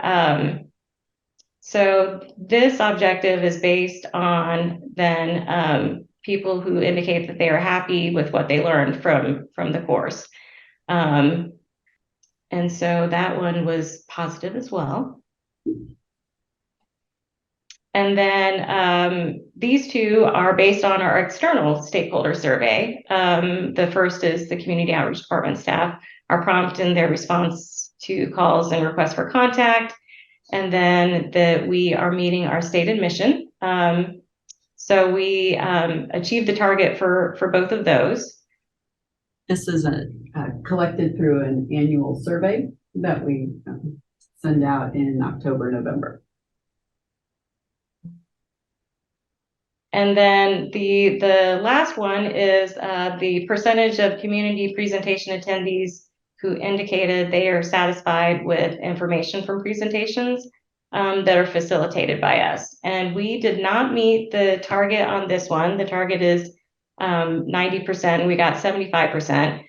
M: this objective is based on then people who indicate that they are happy with what they learned from the course. And so that one was positive as well. And then these two are based on our external stakeholder survey. The first is the community outreach department staff, our prompt in their response to calls and requests for contact. And then that we are meeting our stated mission. So we achieved the target for both of those.
K: This is collected through an annual survey that we send out in October, November.
M: And then the last one is the percentage of community presentation attendees who indicated they are satisfied with information from presentations that are facilitated by us. And we did not meet the target on this one. The target is 90%. We got 75%.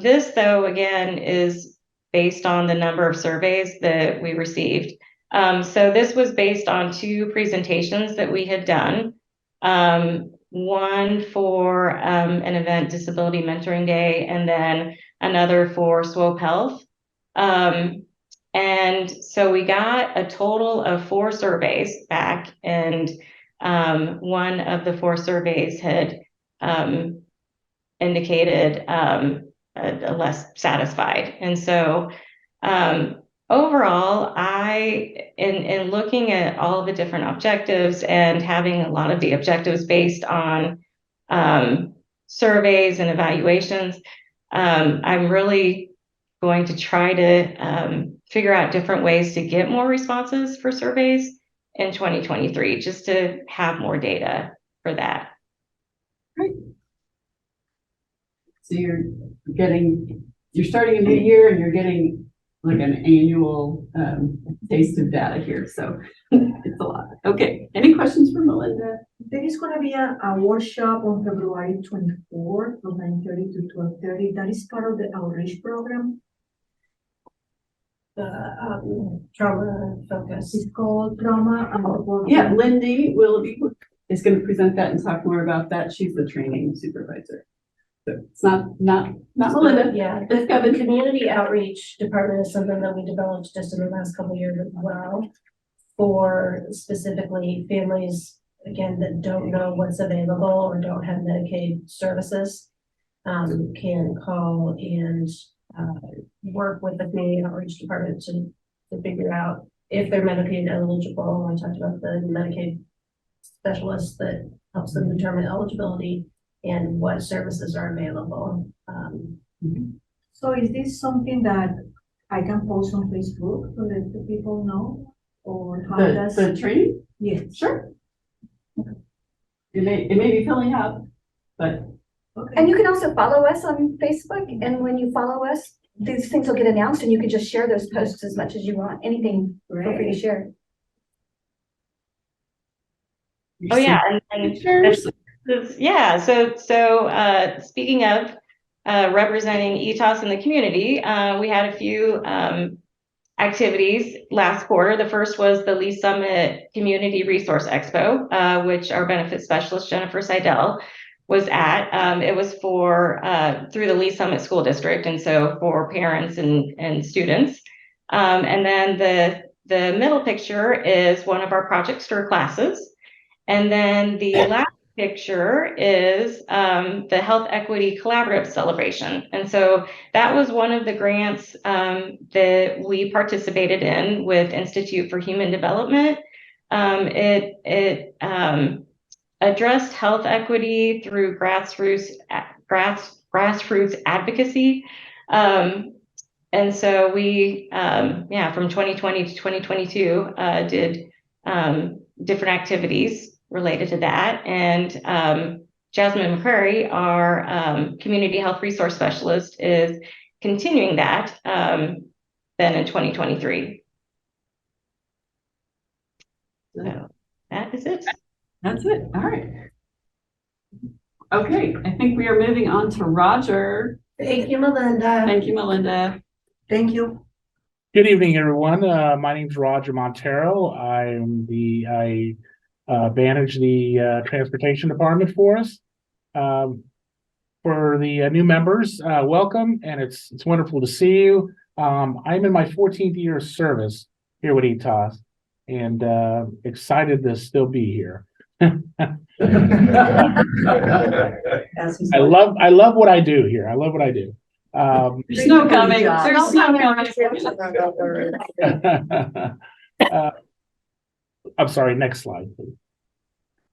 M: This, though, again, is based on the number of surveys that we received. So this was based on 2 presentations that we had done. One for an event, Disability Mentoring Day, and then another for SWOPE Health. And so we got a total of 4 surveys back, and one of the 4 surveys had indicated a less satisfied. And so overall, in looking at all the different objectives and having a lot of the objectives based on surveys and evaluations, I'm really going to try to figure out different ways to get more responses for surveys in 2023, just to have more data for that.
K: So you're starting a new year and you're getting like an annual taste of data here. So it's a lot. Okay. Any questions for Melinda?
I: There is gonna be a workshop on February 24th from 9:30 to 12:30. That is part of the outreach program.
C: The trauma focus.
I: It's called Trauma and Work.
K: Yeah, Lindy is going to present that and talk more about that. She's the training supervisor. So it's not Melinda.
C: Yeah,
K: It's
C: the
K: Kevin.
C: community outreach department is something that we developed just in the last couple of years as well, for specifically families, again, that don't know what's available or don't have Medicaid services, can call and work with the community outreach department to figure out if they're Medicaid eligible. I talked about the Medicaid specialist that helps them determine eligibility and what services are available.
I: So is this something that I can post on Facebook so that the people know? Or how does?
K: The training?
I: Yes.
K: Sure. It may be filling up, but
I: Okay.
B: And you can also follow us on Facebook, and when you follow us, these things will get announced, and you can just share those posts as much as you want. Anything, feel free to share.
M: Oh yeah, and yeah. So speaking of representing ETOS in the community, we had a few activities last quarter. The first was the Lee Summit Community Resource Expo, which our benefit specialist Jennifer Seidel was at. It was for through the Lee Summit School District, and so for parents and students. And then the middle picture is one of our Project STIR classes. And then the last picture is the Health Equity Collaborative Celebration. And so that was one of the grants that we participated in with Institute for Human Development. It addressed health equity through grassroots grassroots advocacy. And so we, from 2020 to 2022, did different activities related to that. And Jasmine McCurry, our community health resource specialist, is continuing that then in 2023. So that is it.
K: That's it. All right. Okay, I think we are moving on to Roger.
C: Thank you, Melinda.
K: Thank you, Melinda.
H: Thank you.
N: Good evening, everyone. My name's Roger Montero. I manage the transportation department for us. For the new members, welcome, and it's wonderful to see you. I'm in my 14th year of service here with ETAS, and excited to still be here. I love what I do here. I love what I do.
K: There's snow coming. There's snow coming.
N: I'm sorry, next slide, please.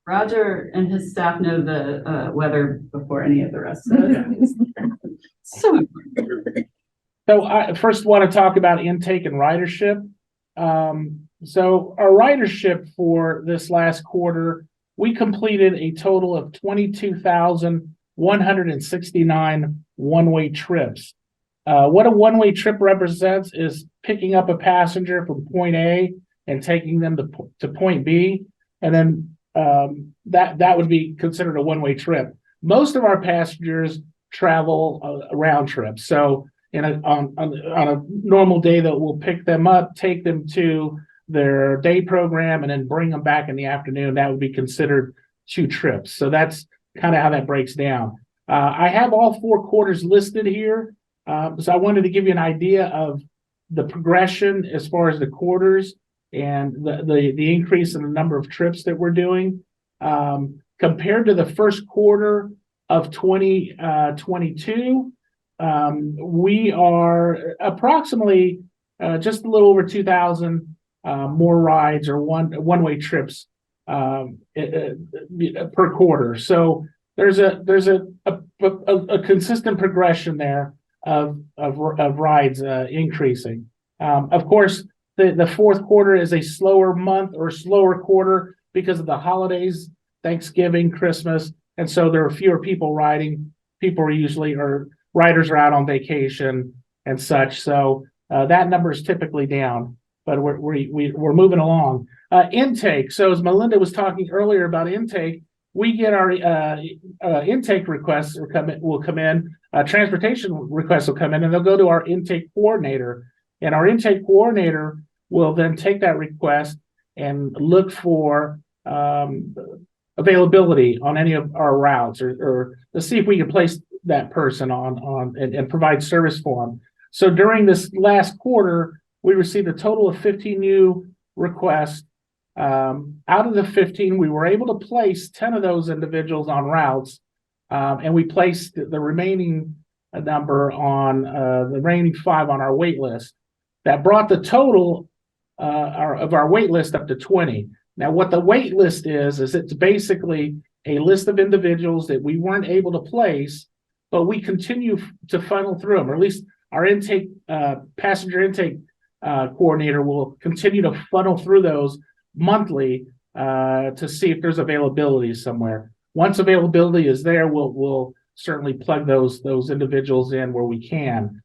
K: Roger and his staff know the weather before any of the rest of us. So important.
N: So I first want to talk about intake and ridership. So our ridership for this last quarter, we completed a total of 22,169 one-way trips. What a one-way trip represents is picking up a passenger from point A and taking them to point B, and then that would be considered a one-way trip. Most of our passengers travel a round trip. So on a normal day that we'll pick them up, take them to their day program, and then bring them back in the afternoon. That would be considered 2 trips. So that's kind of how that breaks down. I have all 4 quarters listed here. So I wanted to give you an idea of the progression as far as the quarters and the increase in the number of trips that we're doing. Compared to the first quarter of 2022, we are approximately just a little over 2,000 more rides or one-way trips per quarter. So there's a consistent progression there of rides increasing. Of course, the fourth quarter is a slower month or slower quarter because of the holidays, Thanksgiving, Christmas, and so there are fewer people riding. Riders are out on vacation and such. So that number is typically down, but we're moving along. Intake. So as Melinda was talking earlier about intake, we get our intake requests will come in. Transportation requests will come in, and they'll go to our intake coordinator, and our intake coordinator will then take that request and look for availability on any of our routes, or to see if we can place that person on and provide service for them. So during this last quarter, we received a total of 15 new requests. Out of the 15, we were able to place 10 of those individuals on routes, and we placed the remaining number on the remaining 5 on our wait list. That brought the total of our wait list up to 20. Now, what the wait list is it's basically a list of individuals that we weren't able to place, but we continue to funnel through them, or at least our intake passenger intake coordinator will continue to funnel through those monthly to see if there's availability somewhere. Once availability is there, we'll certainly plug those individuals in where we can.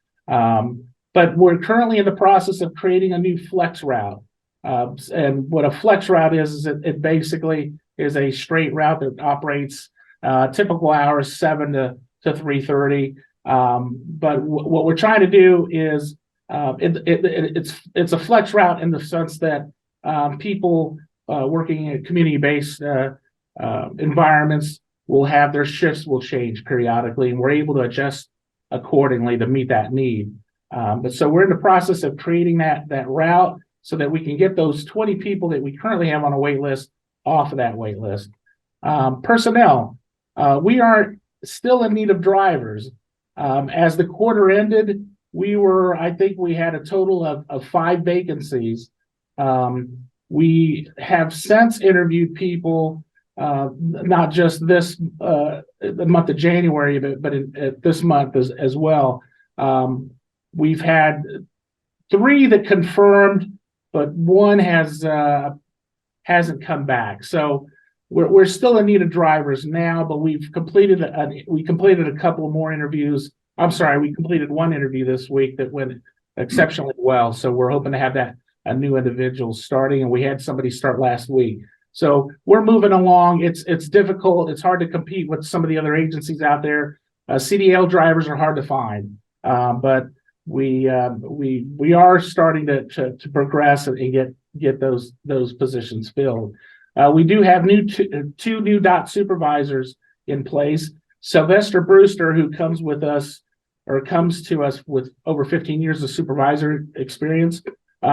N: But we're currently in the process of creating a new flex route. And what a flex route is it basically is a straight route that operates typical hours 7 to 3:30. But what we're trying to do is it's a flex route in the sense that people working in community-based environments will have their shifts will change periodically, and we're able to adjust accordingly to meet that need. But so we're in the process of creating that route so that we can get those 20 people that we currently have on a wait list off of that wait list. Personnel, we are still in need of drivers. As the quarter ended, I think we had a total of 5 vacancies. We have since interviewed people not just this, the month of January, but this month as well. We've had 3 that confirmed, but 1 hasn't come back. So we're still in need of drivers now, but we completed a couple more interviews. I'm sorry, we completed 1 interview this week that went exceptionally well. So we're hoping to have a new individual starting, and we had somebody start last week. So we're moving along. It's difficult. It's hard to compete with some of the other agencies out there. CDL drivers are hard to find, but we are starting to progress and get those positions filled. We do have two new DOT supervisors in place. Sylvester Brewster, who comes to us with over 15 years of supervisor experience.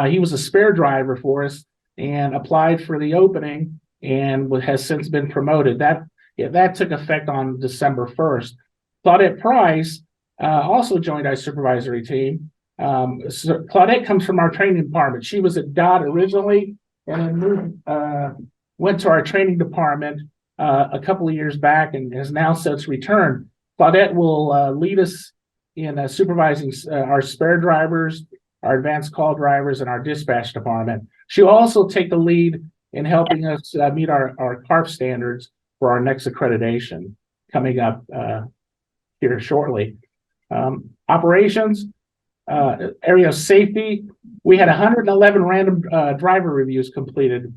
N: He was a spare driver for us and applied for the opening and has since been promoted. That took effect on December 1st. Claudette Price also joined our supervisory team. So Claudette comes from our training department. She was at DOT originally and then went to our training department a couple of years back and has now since returned. Claudette will lead us in supervising our spare drivers, our advanced call drivers, and our dispatch department. She'll also take the lead in helping us meet our CARP standards for our next accreditation coming up here shortly. Operations, area of safety, we had 111 random driver reviews completed.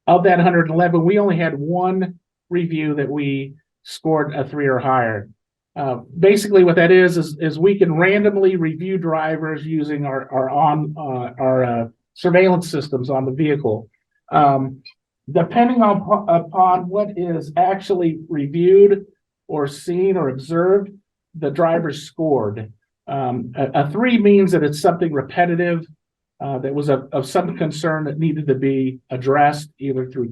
N: Of that 111, we only had 1 review that we scored a 3 or higher. Basically what that is we can randomly review drivers using our surveillance systems on the vehicle. Depending upon what is actually reviewed or seen or observed, the driver's scored. A 3 means that it's something repetitive, that was of some concern that needed to be addressed either through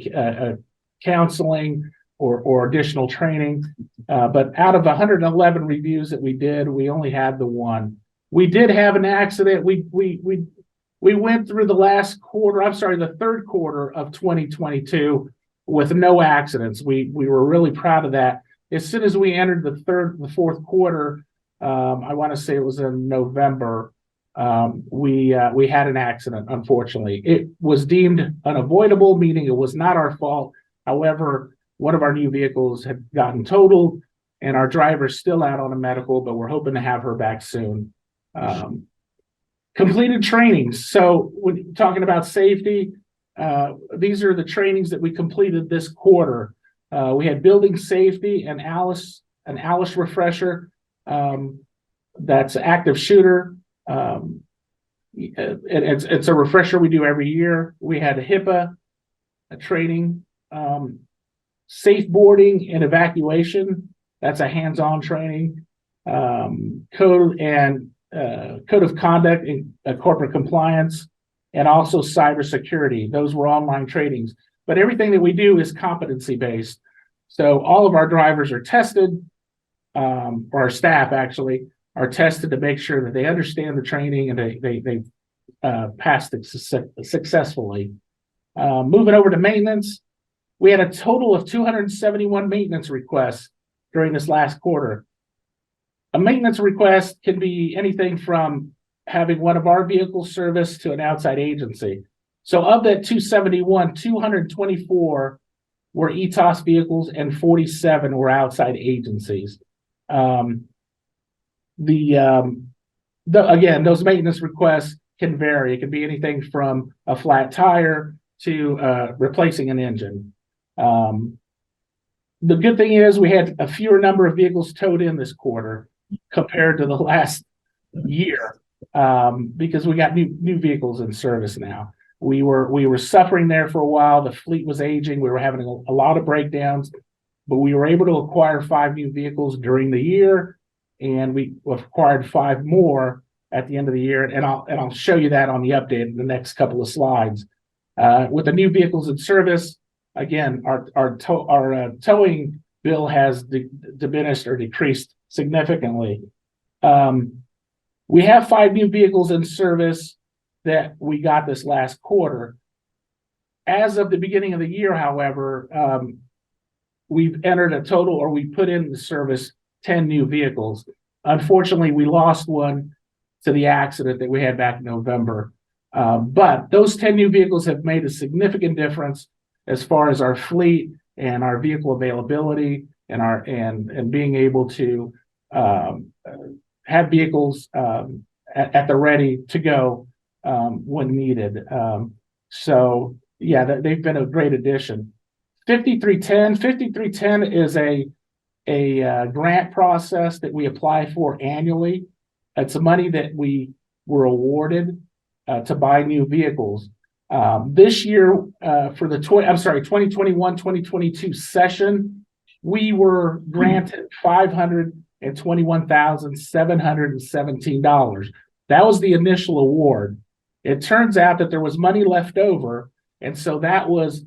N: counseling or additional training. But out of 111 reviews that we did, we only had the 1. We did have an accident. We went through the third quarter of 2022 with no accidents. We were really proud of that. As soon as we entered the fourth quarter, I want to say it was in November, we had an accident, unfortunately. It was deemed unavoidable, meaning it was not our fault. However, one of our new vehicles had gotten totaled, and our driver's still out on a medical, but we're hoping to have her back soon. Completed trainings. So when talking about safety, these are the trainings that we completed this quarter. We had building safety and an ALICE refresher. That's active shooter. It's a refresher we do every year. We had a HIPAA training, safe boarding and evacuation. That's a hands-on training. Code of conduct and corporate compliance, and also cybersecurity. Those were online trainings. But everything that we do is competency-based. So all of our drivers are tested, or our staff actually are tested to make sure that they understand the training and they passed it successfully. Moving over to maintenance, we had a total of 271 maintenance requests during this last quarter. A maintenance request can be anything from having one of our vehicles serviced to an outside agency. So of that 271, 224 were ETOS vehicles and 47 were outside agencies. Again, those maintenance requests can vary. It can be anything from a flat tire to replacing an engine. The good thing is we had a fewer number of vehicles towed in this quarter compared to the last year, because we got new vehicles in service now. We were suffering there for a while. The fleet was aging. We were having a lot of breakdowns, but we were able to acquire 5 new vehicles during the year, and we acquired 5 more at the end of the year. And I'll show you that on the update in the next couple of slides. With the new vehicles in service, again, our towing bill has diminished or decreased significantly. We have 5 new vehicles in service that we got this last quarter. as of the beginning of the year, however, we've entered a total, or we put in the service 10 new vehicles. Unfortunately, we lost one to the accident that we had back in November. But those 10 new vehicles have made a significant difference as far as our fleet and our vehicle availability and our and being able to have vehicles at the ready to go when needed. So yeah, they've been a great addition. 5310 is a grant process that we apply for annually. It's money that we were awarded to buy new vehicles. This year, for the 2021-2022 session, we were granted $521,717. That was the initial award. It turns out that there was money left over, and so that was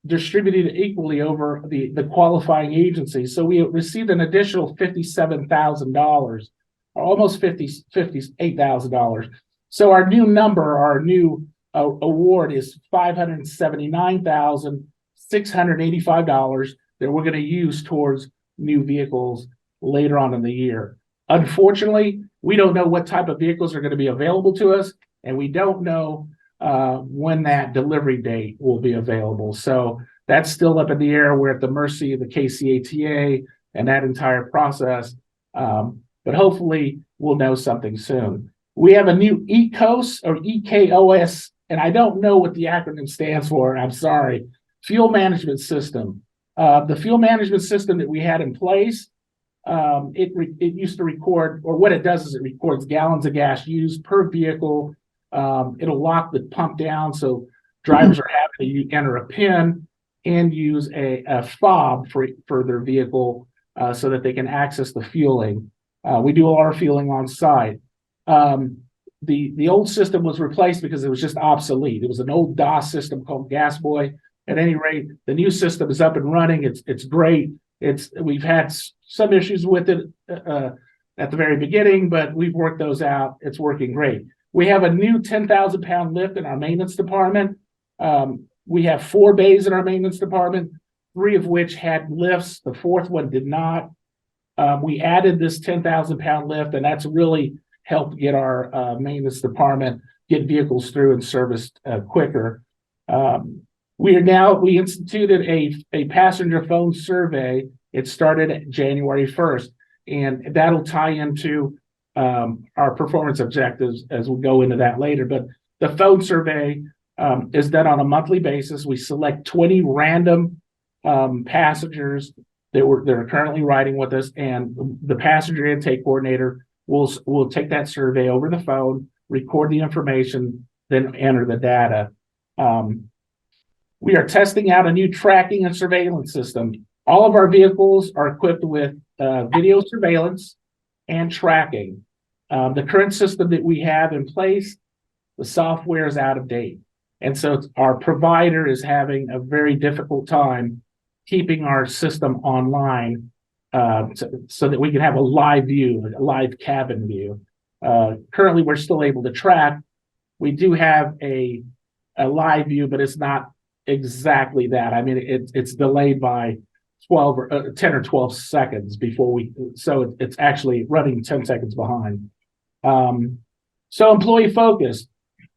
N: distributed equally over the qualifying agencies. So we received an additional $57,000, or almost $58,000. So our new number, our new award is $579,685 that we're going to use towards new vehicles later on in the year. Unfortunately, we don't know what type of vehicles are going to be available to us, and we don't know when that delivery date will be available. So that's still up in the air. We're at the mercy of the KCATA and that entire process. But hopefully we'll know something soon. We have a new ECOS or EKOS, and I don't know what the acronym stands for. I'm sorry. Fuel management system. The fuel management system that we had in place, it used to record, or what it does is it records gallons of gas used per vehicle. It'll lock the pump down, so drivers are having to enter a PIN and use a fob for their vehicle so that they can access the fueling. We do all our fueling on site. The old system was replaced because it was just obsolete. It was an old DOS system called GasBoy. At any rate, the new system is up and running. It's great. We've had some issues with it at the very beginning, but we've worked those out. It's working great. We have a new 10,000-pound lift in our maintenance department. We have 4 bays in our maintenance department, 3 of which had lifts. The 4th one did not. We added this 10,000-pound lift, and that's really helped get our maintenance department get vehicles through and serviced quicker. We instituted a passenger phone survey. It started January 1st, and that'll tie into our performance objectives as we'll go into that later. But the phone survey is done on a monthly basis. We select 20 random passengers that are currently riding with us, and the passenger intake coordinator will take that survey over the phone, record the information, then enter the data. We are testing out a new tracking and surveillance system. All of our vehicles are equipped with video surveillance and tracking. The current system that we have in place, the software is out of date. And so our provider is having a very difficult time keeping our system online so that we can have a live view, a live cabin view. Currently, we're still able to track. We do have a live view, but it's not exactly that. I mean, it's delayed by 10 or 12 seconds before so it's actually running 10 seconds behind. So employee focus.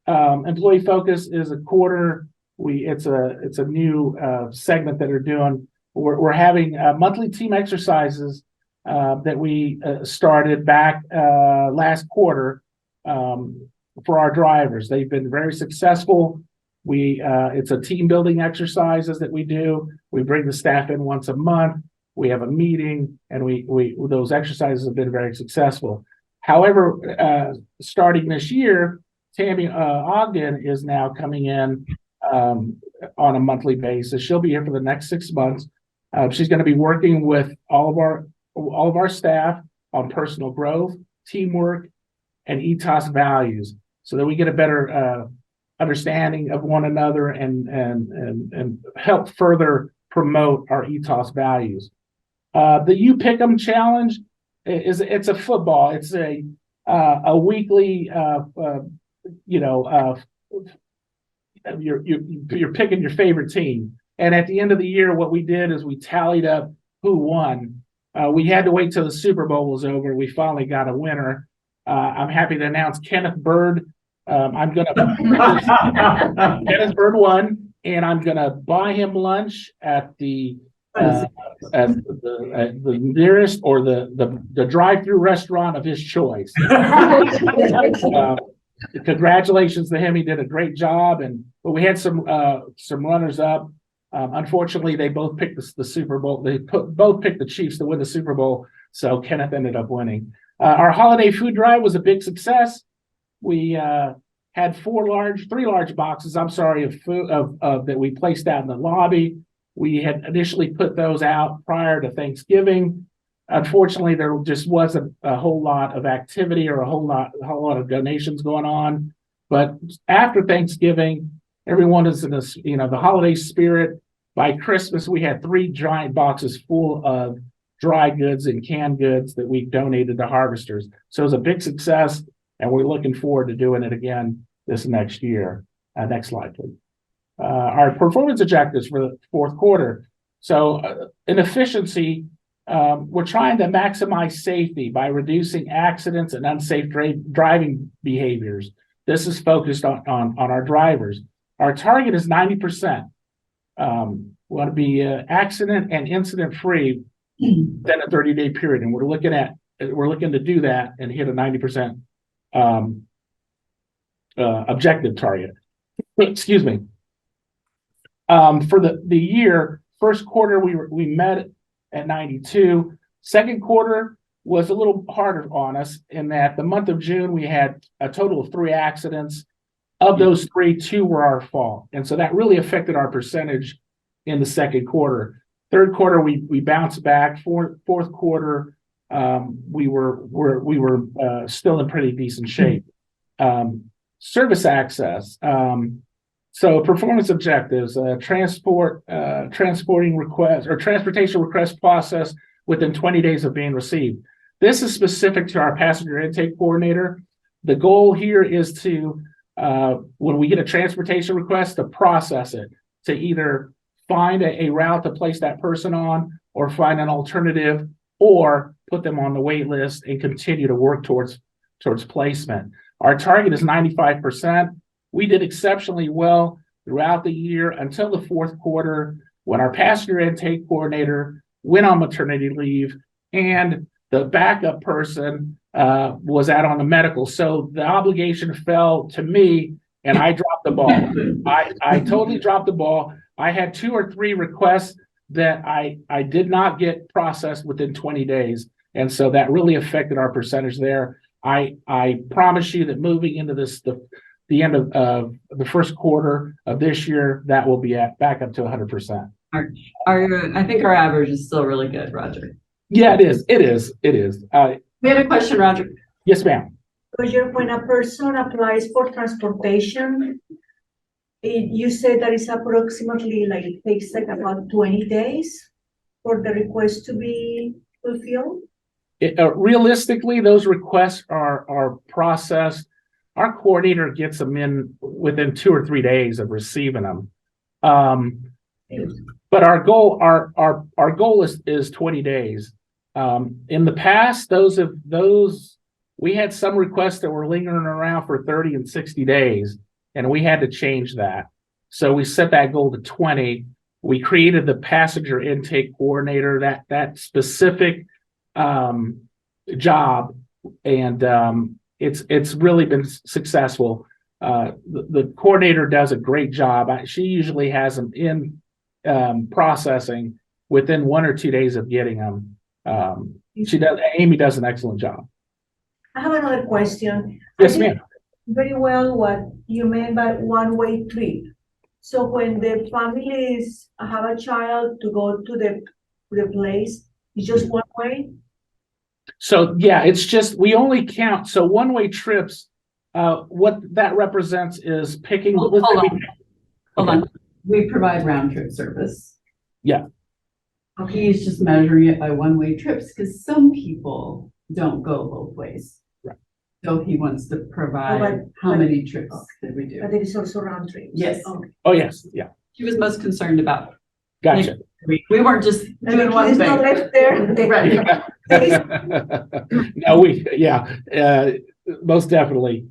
N: Employee focus is a quarter. It's a new segment that we're doing. We're having monthly team exercises that we started back last quarter for our drivers. They've been very successful. It's a team building exercises that we do. We bring the staff in once a month. We have a meeting, and those exercises have been very successful. However, starting this year, Tammy Ogden is now coming in on a monthly basis. She'll be here for the next 6 months. She's going to be working with all of our staff on personal growth, teamwork, and ethos values, so that we get a better understanding of one another and help further promote our ethos values. The You Pick 'em challenge it's a football. It's a weekly you're picking your favorite team. And at the end of the year, what we did is we tallied up who won. We had to wait till the Super Bowl was over. We finally got a winner. I'm happy to announce Kenneth Bird. Kenneth Bird won, and I'm gonna buy him lunch at the nearest or the drive-through restaurant of his choice. Congratulations to him. He did a great job, but we had some runners up. Unfortunately, they both picked the Super Bowl. Both picked the Chiefs to win the Super Bowl. So Kenneth ended up winning. Our holiday food drive was a big success. We had three large boxes. I'm sorry, of food that we placed out in the lobby. We had initially put those out prior to Thanksgiving. Unfortunately, there just wasn't a whole lot of activity or a whole lot of donations going on. But after Thanksgiving, everyone is in this, the holiday spirit. By Christmas, we had 3 giant boxes full of dry goods and canned goods that we donated to harvesters. So it was a big success, and we're looking forward to doing it again this next year. Next slide, please. Our performance objectives for the fourth quarter. So in efficiency, we're trying to maximize safety by reducing accidents and unsafe driving behaviors. This is focused on our drivers. Our target is 90%. We want to be accident and incident free within a 30-day period, and we're looking to do that and hit a 90% objective target. Excuse me. For the year, first quarter we met at 92. Second quarter was a little harder on us in that the month of June we had a total of 3 accidents. Of those 3, 2 were our fault, and so that really affected our percentage in the second quarter. Third quarter we bounced back. Fourth quarter we were still in pretty decent shape. Service access. So performance objectives, transportation request process within 20 days of being received. This is specific to our passenger intake coordinator. The goal here is to, when we get a transportation request, to process it, to either find a route to place that person on, or find an alternative, or put them on the wait list and continue to work towards placement. Our target is 95%. We did exceptionally well throughout the year until the fourth quarter, when our passenger intake coordinator went on maternity leave and the backup person was out on the medical. So the obligation fell to me, and I dropped the ball. I totally dropped the ball. I had 2 or 3 requests that I did not get processed within 20 days. And so that really affected our percentage there. I promise you that moving into the end of the first quarter of this year, that will be back up to 100%.
K: I think our average is still really good, Roger.
N: Yeah, it is.
K: We have a question, Roger.
N: Yes, ma'am.
I: Roger, when a person applies for transportation, you said that it's approximately it takes about 20 days for the request to be fulfilled?
N: Realistically, those requests are processed. Our coordinator gets them in within 2 or 3 days of receiving them. But our goal is 20 days. In the past, we had some requests that were lingering around for 30 and 60 days, and we had to change that. So we set that goal to 20. We created the passenger intake coordinator, that specific job, and it's really been successful. The coordinator does a great job. She usually has them in processing within 1 or 2 days of getting them. Amy does an excellent job.
I: I have another question.
N: Yes, ma'am.
I: Very well what you meant by one-way trip. So when the families have a child to go to the place, it's just one way?
N: So yeah, it's just, we only count, so one-way trips, what that represents is picking.
K: Hold on. We provide round trip service.
N: Yeah.
K: He's just measuring it by one-way trips because some people don't go both ways.
N: Right.
K: So he wants to
I: Oh,
K: provide
I: but-
K: how many trips did we do?
I: But there is also round trips.
K: Yes.
I: Oh.
N: Oh, yes, yeah,
K: He was most concerned about,
N: gotcha.
K: we weren't just doing one
I: It's not
K: thing.
I: left there.
K: Right.
N: No, most definitely.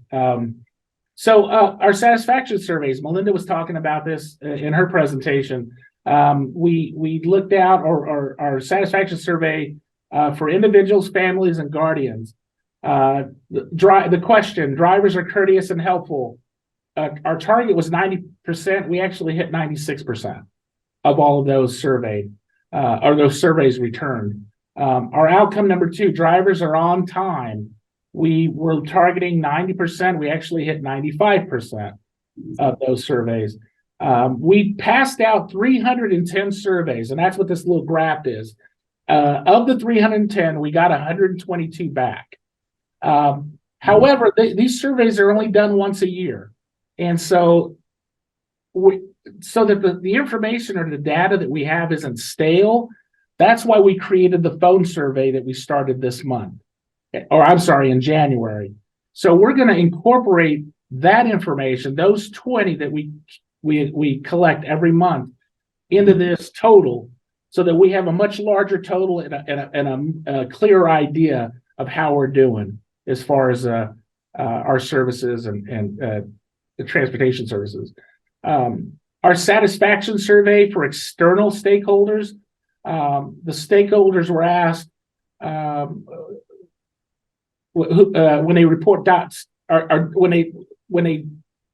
N: So our satisfaction surveys, Melinda was talking about this in her presentation. We looked out our satisfaction survey for individuals, families, and guardians. The question, drivers are courteous and helpful. Our target was 90%. We actually hit 96% of all of those surveyed, or those surveys returned. Our outcome number 2, drivers are on time. We were targeting 90%. We actually hit 95% of those surveys. We passed out 310 surveys, and that's what this little graph is. Of the 310, we got 122 back. However, these surveys are only done once a year. And so that the information or the data that we have isn't stale, that's why we created the phone survey that we started this month. Or I'm sorry, in January. So we're going to incorporate that information, those 20 that we collect every month, into this total, so that we have a much larger total and a clearer idea of how we're doing as far as our services and the transportation services. Our satisfaction survey for external stakeholders, the stakeholders were asked when they report dots, or when they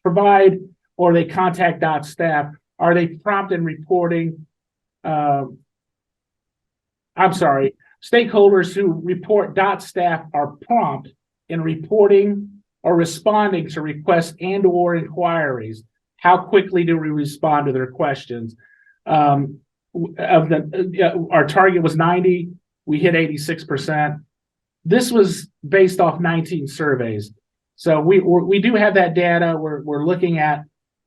N: provide or they contact DOT staff, are they prompt in reporting? I'm sorry, stakeholders who report DOT staff are prompt in reporting or responding to requests and/or inquiries. How quickly do we respond to their questions? Our target was 90. We hit 86%. This was based off 19 surveys. So we do have that data. We're looking at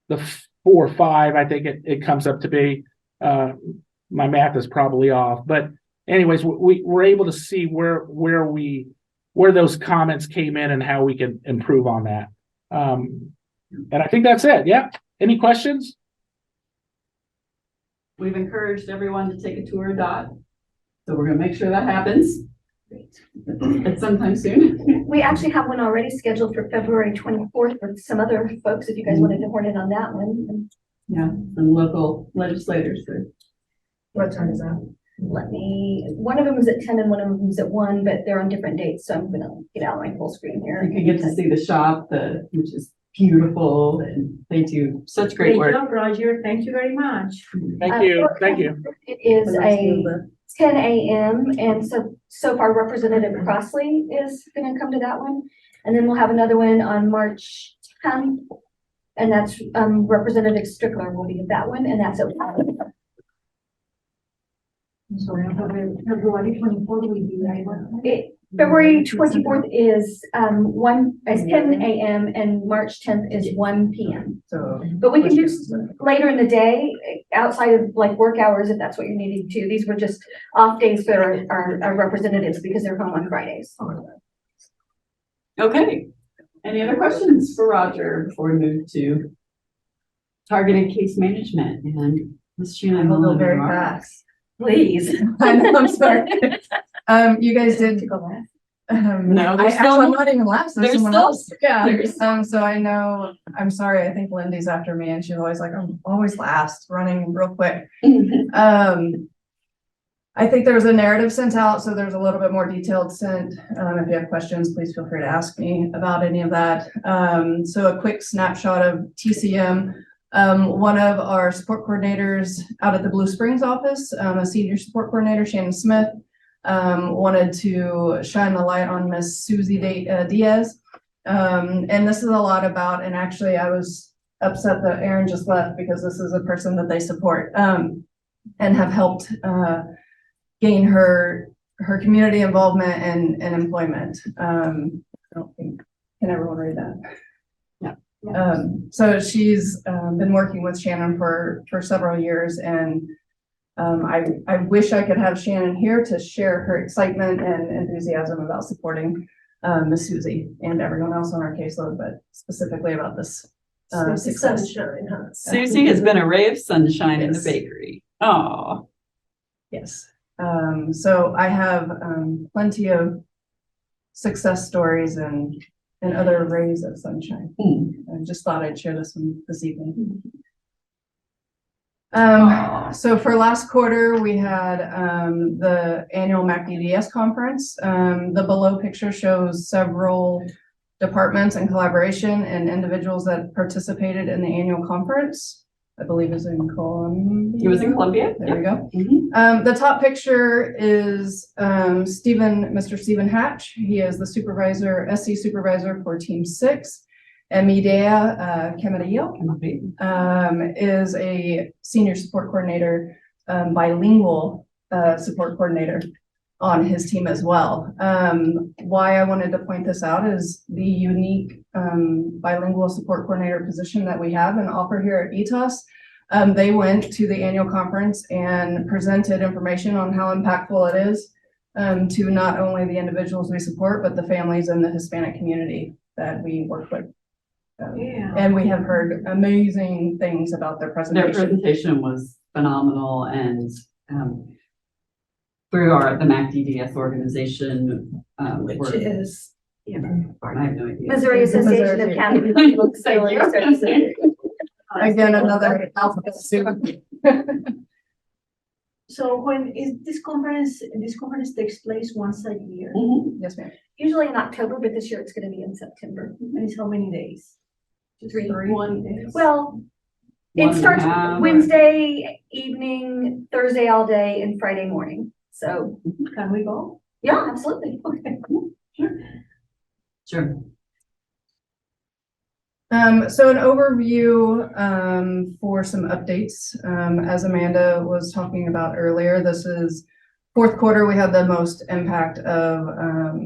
N: the 4 or 5, I think it comes up to be. My math is probably off. But anyways, we're able to see where those comments came in and how we can improve on that. And I think that's it. Yeah. Any questions?
K: We've encouraged everyone to take a tour of DOT. So we're gonna make sure that happens at sometime soon.
B: We actually have one already scheduled for February 24th with some other folks, if you guys wanted to horn in on that one.
K: Yeah, some local legislators.
C: What time is that?
B: One of them is at 10 and one of them is at 1, but they're on different dates, so I'm gonna get out my full screen here.
K: You can get to see the shop, which is beautiful, and they do such great work.
I: job, Roger. Thank you very much.
N: Thank you. Thank you.
B: It is a 10 a.m. and so far Representative Crossley is gonna come to that one. And then we'll have another one on March 10th. And that's Representative Strickler will be at that one, and that's at 1.
I: Sorry, February 24th will be right.
B: February 24th is 10 a.m. and March 10th is 1 p.m.
A: So.
B: But we can do later in the day, outside of like work hours, if that's what you're needing to. These were just off days for our representatives because they're home on Fridays.
K: Okay. Any other questions for Roger before we move to targeted case management and Ms. Shannon?
F: I will go very fast. Please. I'm sorry. You guys did.
K: No,
F: I'm not even last. There's someone else. Yeah. So I know, I'm sorry, I think Lindy's after me and she's always like, I'm always last, running real quick. I think there was a narrative sent out, so there's a little bit more detailed sent. If you have questions, please feel free to ask me about any of that. So a quick snapshot of TCM. One of our support coordinators out at the Blue Springs office, a senior support coordinator, Shannon Smith, wanted to shine the light on Miss Susie Diaz. And this is a lot about, and actually I was upset that Aaron just left because this is a person that they support and have helped gain her community involvement and employment. I don't think, can everyone read that? So she's been working with Shannon for several years, and I wish I could have Shannon here to share her excitement and enthusiasm about supporting Miss Susie and everyone else on our caseload, but specifically about this
C: So
F: success.
C: sunshine, huh?
K: Susie has been a ray of sunshine in the
F: Yes.
K: bakery. Oh,
F: Yes. So I have plenty of success stories and other rays of sunshine. I just thought I'd share this one this evening. So for last quarter, we had the annual MACDDS conference. The below picture shows several departments and collaboration and individuals that participated in the annual conference. I believe is in Columbia.
K: it was in Columbia.
F: There we go.
K: Mhm.
F: The top picture is Mr. Stephen Hatch. He is the supervisor, SC supervisor for Team 6. And Medea Camarillo is a senior support coordinator, bilingual support coordinator on his team as well. Why I wanted to point this out is the unique bilingual support coordinator position that we have and offer here at ETOS. They went to the annual conference and presented information on how impactful it is to not only the individuals we support, but the families in the Hispanic community that we work with. And we have heard amazing things about their
K: Their
F: presentation.
K: presentation was phenomenal and through the MACDDS organization,
C: Which
K: we're-
C: is,
K: I have no idea.
B: Missouri Association of County Legal Disability Services.
F: Again, another alphabet soup.
I: So when is this conference takes place once a year?
K: Mhm.
F: Yes, ma'am.
B: Usually in October, but this year it's gonna be in September.
I: And it's how many days?
B: Three.
C: 1 day.
B: Well,
K: One
B: it starts
K: and a half.
B: Wednesday evening, Thursday all day, and Friday morning. So,
I: Can we go?
B: yeah, absolutely. Okay.
K: Sure.
F: So an overview for some updates. As Amanda was talking about earlier, this is fourth quarter. We had the most impact of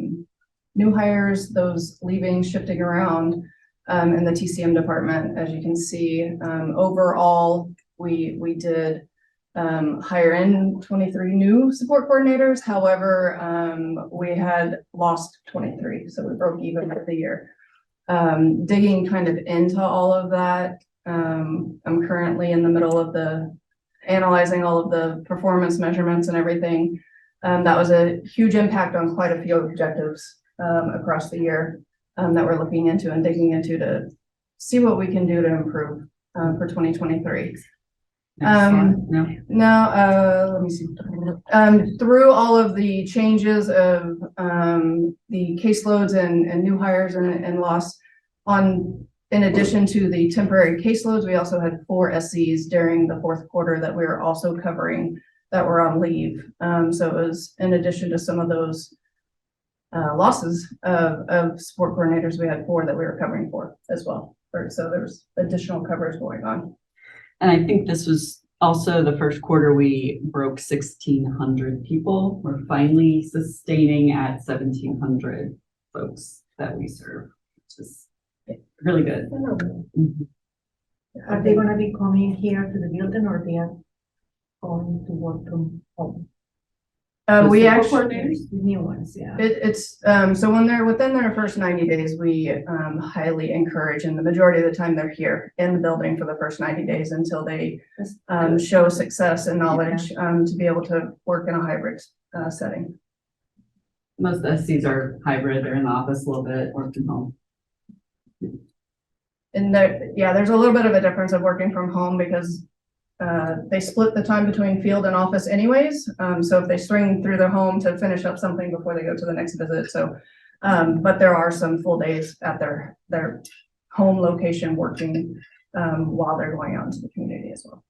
F: new hires, those leaving, shifting around in the TCM department. As you can see, overall, we did hire in 23 new support coordinators. However, we had lost 23, so we broke even for the year. Digging kind of into all of that, I'm currently in the middle of analyzing all of the performance measurements and everything. That was a huge impact on quite a few objectives across the year that we're looking into and digging into to see what we can do to improve for 2023.
K: Next slide. No.
F: Now, let me see. Through all of the changes of the caseloads and new hires and loss in addition to the temporary caseloads, we also had 4 SCs during the fourth quarter that we were also covering that were on leave. So it was in addition to some of those losses of support coordinators, we had 4 that we were covering for as well. So there was additional coverage going on.
K: And I think this was also the first quarter we broke 1,600 people. We're finally sustaining at 1,700 folks that we serve, which is really good. Mhm.
I: Are they gonna be coming here to the building or they are going to work from home?
F: We
K: support
F: actually,
K: coordinators?
I: New ones, yeah.
F: it's, so when they're within their first 90 days, we highly encourage, and the majority of the time they're here in the building for the first 90 days until they show success and knowledge to be able to work in a hybrid setting.
K: Most SCs are hybrid. They're in the office a little bit, work from home.
F: And there, yeah, there's a little bit of a difference of working from home because they split the time between field and office anyways. So if they swing through their home to finish up something before they go to the next visit. So, but there are some full days at their home location working while they're going out into the community as well.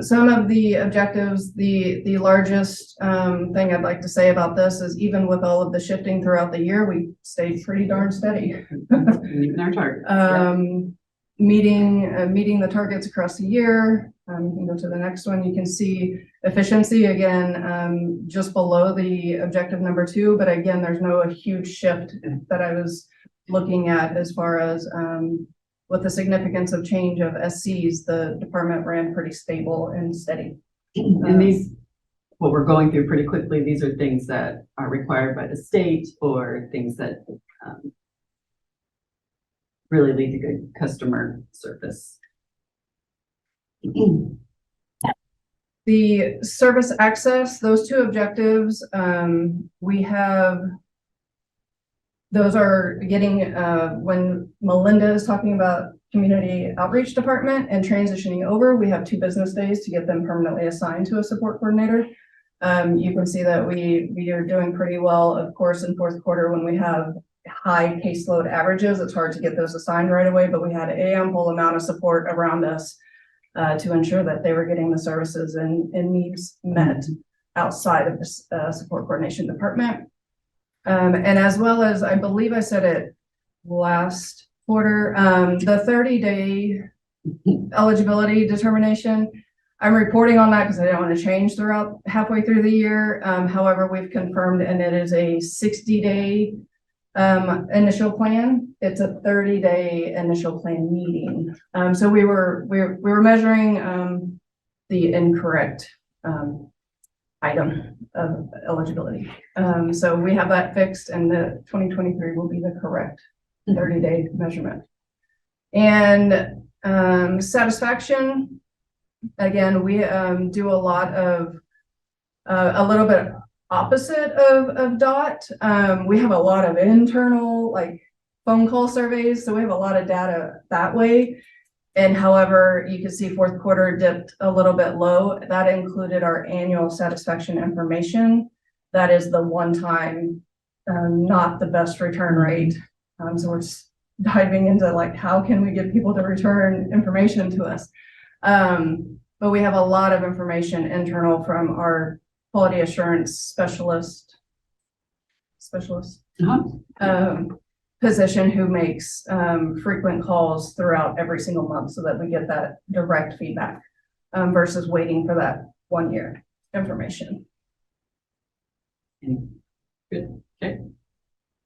F: Some of the objectives, the largest thing I'd like to say about this is even with all of the shifting throughout the year, we stayed pretty darn steady.
K: Meeting our targets.
F: Meeting the targets across the year. You can go to the next one. You can see efficiency again, just below the objective number 2, but again, there's no huge shift that I was looking at as far as with the significance of change of SCs, the department ran pretty stable and steady.
K: And these what we're going through pretty quickly. These are things that are required by the state or things that really lead to good customer service.
F: The service access, those two objectives, we have, those are getting, when Melinda is talking about community outreach department and transitioning over, we have 2 business days to get them permanently assigned to a support coordinator. You can see that we are doing pretty well, of course, in fourth quarter when we have high caseload averages. It's hard to get those assigned right away, but we had an ample amount of support around us to ensure that they were getting the services and needs met outside of the support coordination department. And as well as, I believe I said it last quarter, the 30-day eligibility determination, I'm reporting on that because I don't want to change throughout halfway through the year. However, we've confirmed, and it is a 60-day initial plan. It's a 30-day initial plan meeting. So we were measuring the incorrect item of eligibility. So we have that fixed, and the 2023 will be the correct 30-day measurement. And satisfaction, again, we do a lot of a little bit opposite of DOT. We have a lot of internal like phone call surveys, so we have a lot of data that way. And however, you can see fourth quarter dipped a little bit low. That included our annual satisfaction information. That is the one time, not the best return rate. So we're diving into like, how can we get people to return information to us? But we have a lot of information internal from our quality assurance specialist position who makes frequent calls throughout every single month so that we get that direct feedback versus waiting for that 1 year information.
K: Good. Okay.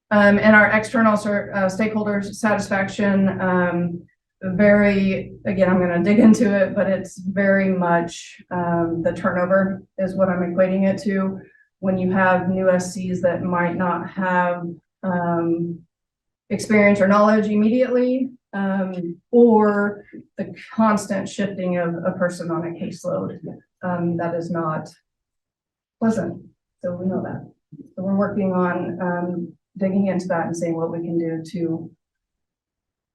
F: And our external stakeholders satisfaction, very, again, I'm going to dig into it, but it's very much the turnover is what I'm equating it to. When you have new SCs that might not have experience or knowledge immediately, or the constant shifting of a person on a caseload, that is not pleasant. So we know that. So we're working on digging into that and seeing what we can do to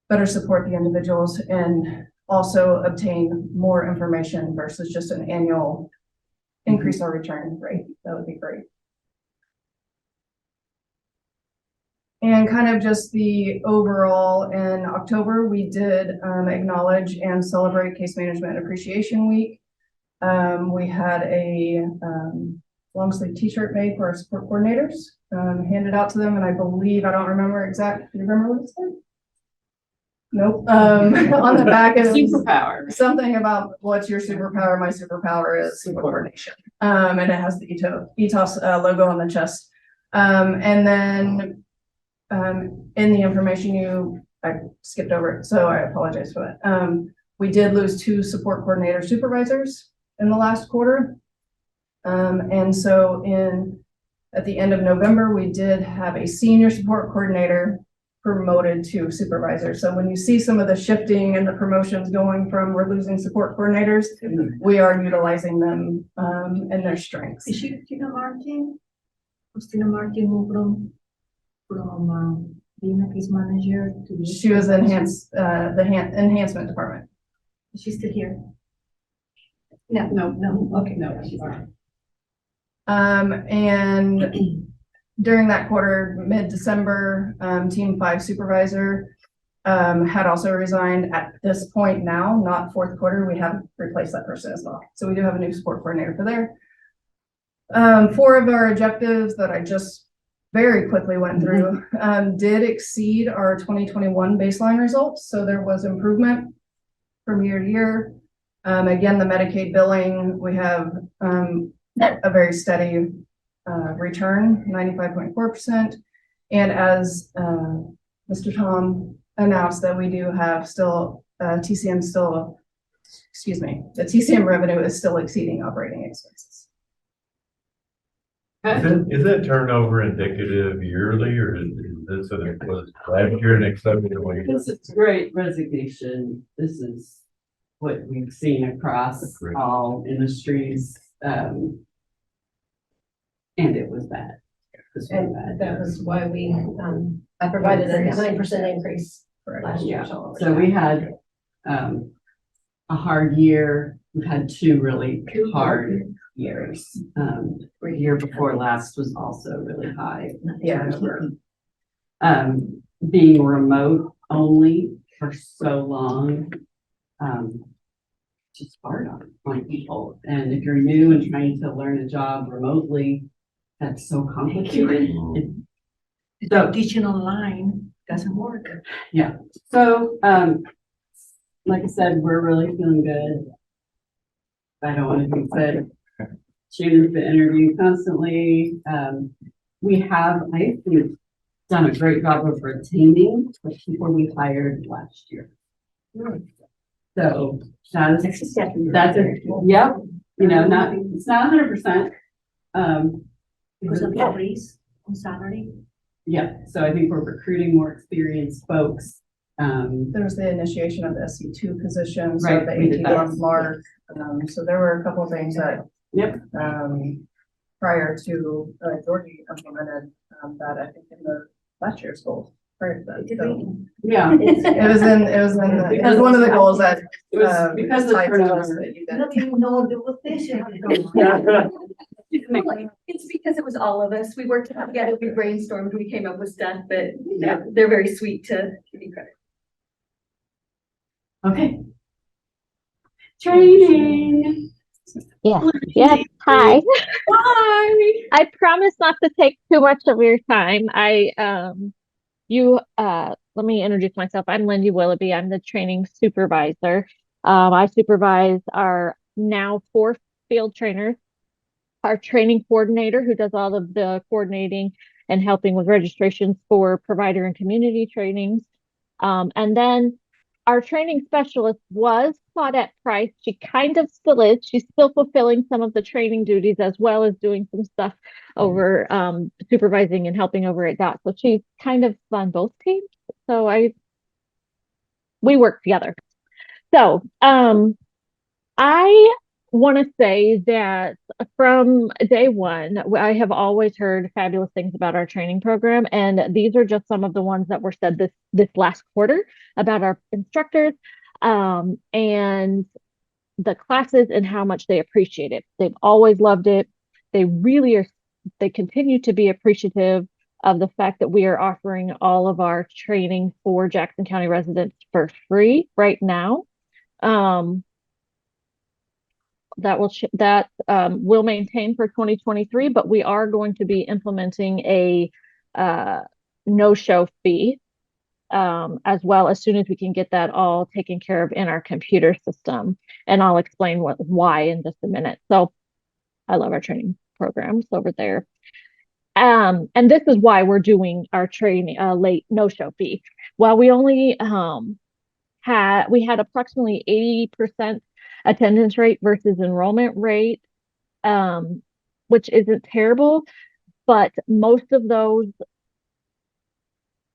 F: better support the individuals and also obtain more information versus just an annual increase our return rate. That would be great. And kind of just the overall, in October, we did acknowledge and celebrate Case Management Appreciation Week. We had a long sleeve t-shirt made for our support coordinators, handed out to them, and I believe, I don't remember exactly, do you remember what it said? Nope. On the back is
K: Superpower.
F: something about what's your superpower. My superpower is support coordination. And it has the ETOS logo on the chest. And then in the information I skipped over it, so I apologize for that. We did lose 2 support coordinator supervisors in the last quarter. And so at the end of November, we did have a senior support coordinator promoted to supervisor. So when you see some of the shifting and the promotions going from we're losing support coordinators, we are utilizing them in their strengths.
I: Is she Christina Martin? Christina Martin moved from being a case manager to be.
F: She was enhancement department.
I: Is she still here?
K: No.
I: Okay.
K: No, she's not.
F: And during that quarter, mid-December, Team 5 supervisor had also resigned. At this point now, not fourth quarter, we have replaced that person as well. So we do have a new support coordinator for there. 4 of our objectives that I just very quickly went through did exceed our 2021 baseline results. So there was improvement from year to year. Again, the Medicaid billing, we have a very steady return, 95.4%. And as Mr. Tom announced, that we do have still the TCM revenue is still exceeding operating expenses.
O: Is that turnover indicative yearly or is this what it was last year and acceptably?
K: This is great resignation. This is what we've seen across all industries. And it was bad. This was
C: And
K: bad.
C: that was why we, I provided a 9% increase last year.
K: Yeah, so we had, a hard year. We've had two really hard years. The year before last was also really high.
C: Yeah.
K: Being remote only for so long, just hard on people. And if you're new and trying to learn a job remotely, that's so complicated.
I: So teaching online doesn't work.
K: Yeah, so, like I said, we're really feeling good. I don't want to be said. Shannon's been interviewing constantly. We have, I think, done a great job of retaining the people we hired last year. So that's yep, you know, it's not 100%.
I: Because of the increase on salary.
K: Yeah, so I think we're recruiting more experienced folks.
F: There was the initiation of the SC2 position, so
K: Right,
F: the
K: we did
F: 18-month
K: that.
F: mark. So there were a couple of things that
K: Yep.
F: prior to Georgie implemented that I think in the last year's goals. Prior to that. So
K: Yeah.
F: It was one of the goals that
K: It was because of
F: tied to
K: turnover.
F: us that you
I: I
F: did.
I: don't even know what this is.
B: It's because it was all of us. We worked together, we brainstormed, we came up with stuff, but yeah, they're very sweet to give you credit.
K: Okay. Training.
P: Yes, hi. I promise not to take too much of your time. Let me introduce myself. I'm Lindy Willoughby. I'm the training supervisor. I supervise our now 4 field trainers, our training coordinator who does all of the coordinating and helping with registrations for provider and community trainings. And then our training specialist was Claudette Price. She kind of still is. She's still fulfilling some of the training duties as well as doing some stuff over supervising and helping over at DOT. So she's kind of on both teams. So we work together. So I want to say that from day one, I have always heard fabulous things about our training program, and these are just some of the ones that were said this last quarter about our instructors and the classes and how much they appreciate it. They've always loved it. They really are. They continue to be appreciative of the fact that we are offering all of our training for Jackson County residents for free right now. That will maintain for 2023, but we are going to be implementing a no-show fee as well as soon as we can get that all taken care of in our computer system. And I'll explain why in just a minute. So I love our training programs over there. And this is why we're doing our training late no-show fee. While we only we had approximately 80% attendance rate versus enrollment rate, which isn't terrible, but most of those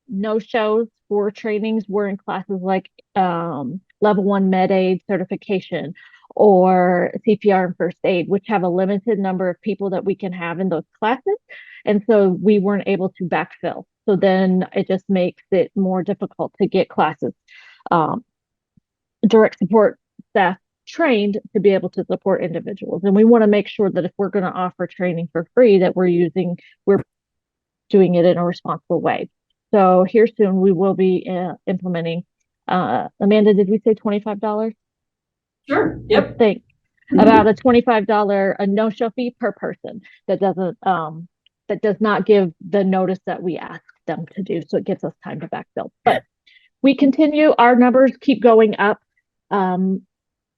P: no-shows for trainings were in classes like level 1 med aid certification or CPR and first aid, which have a limited number of people that we can have in those classes. And so we weren't able to backfill. So then it just makes it more difficult to get classes, direct support staff trained to be able to support individuals. And we want to make sure that if we're going to offer training for free, that we're doing it in a responsible way. So here soon we will be implementing, Amanda, did we say $25?
K: Sure. Yep.
P: Thanks. About a $25 a no-show fee per person that does not give the notice that we ask them to do. So it gives us time to backfill. But we continue, our numbers keep going up.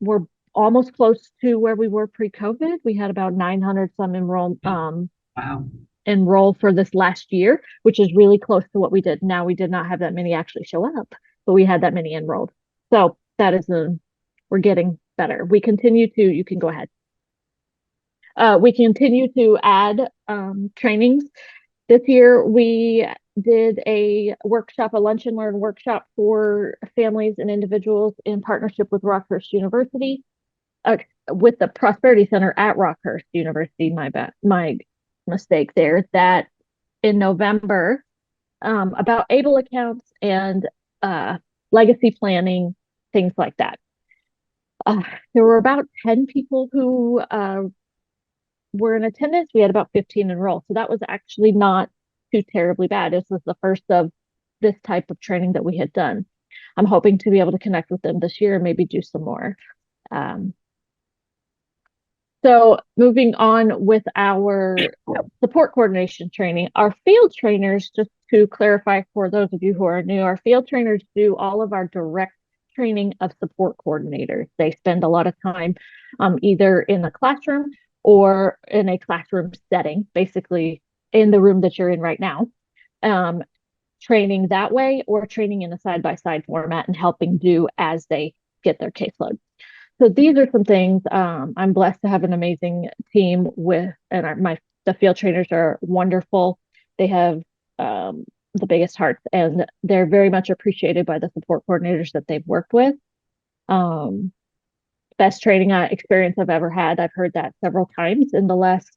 P: We're almost close to where we were pre-COVID. We had about 900 some enroll for this last year, which is really close to what we did. Now we did not have that many actually show up, but we had that many enrolled. So that is we're getting better. We continue to, you can go ahead. we continue to add trainings. This year, we did a workshop, a lunch and learn workshop for families and individuals in partnership with Rockhurst University, with the Prosperity Center at Rockhurst University. My mistake there. That in November, about ABLE accounts and legacy planning, things like that. There were about 10 people who were in attendance. We had about 15 enrolled. So that was actually not too terribly bad. This was the first of this type of training that we had done. I'm hoping to be able to connect with them this year and maybe do some more. So moving on with our support coordination training, our field trainers, just to clarify for those of you who are new, our field trainers do all of our direct training of support coordinators. They spend a lot of time either in the classroom or in a classroom setting, basically in the room that you're in right now, training that way or training in a side-by-side format and helping do as they get their caseload. So these are some things. I'm blessed to have an amazing team with, and the field trainers are wonderful. They have the biggest hearts, and they're very much appreciated by the support coordinators that they've worked with. Best training experience I've ever had. I've heard that several times in the last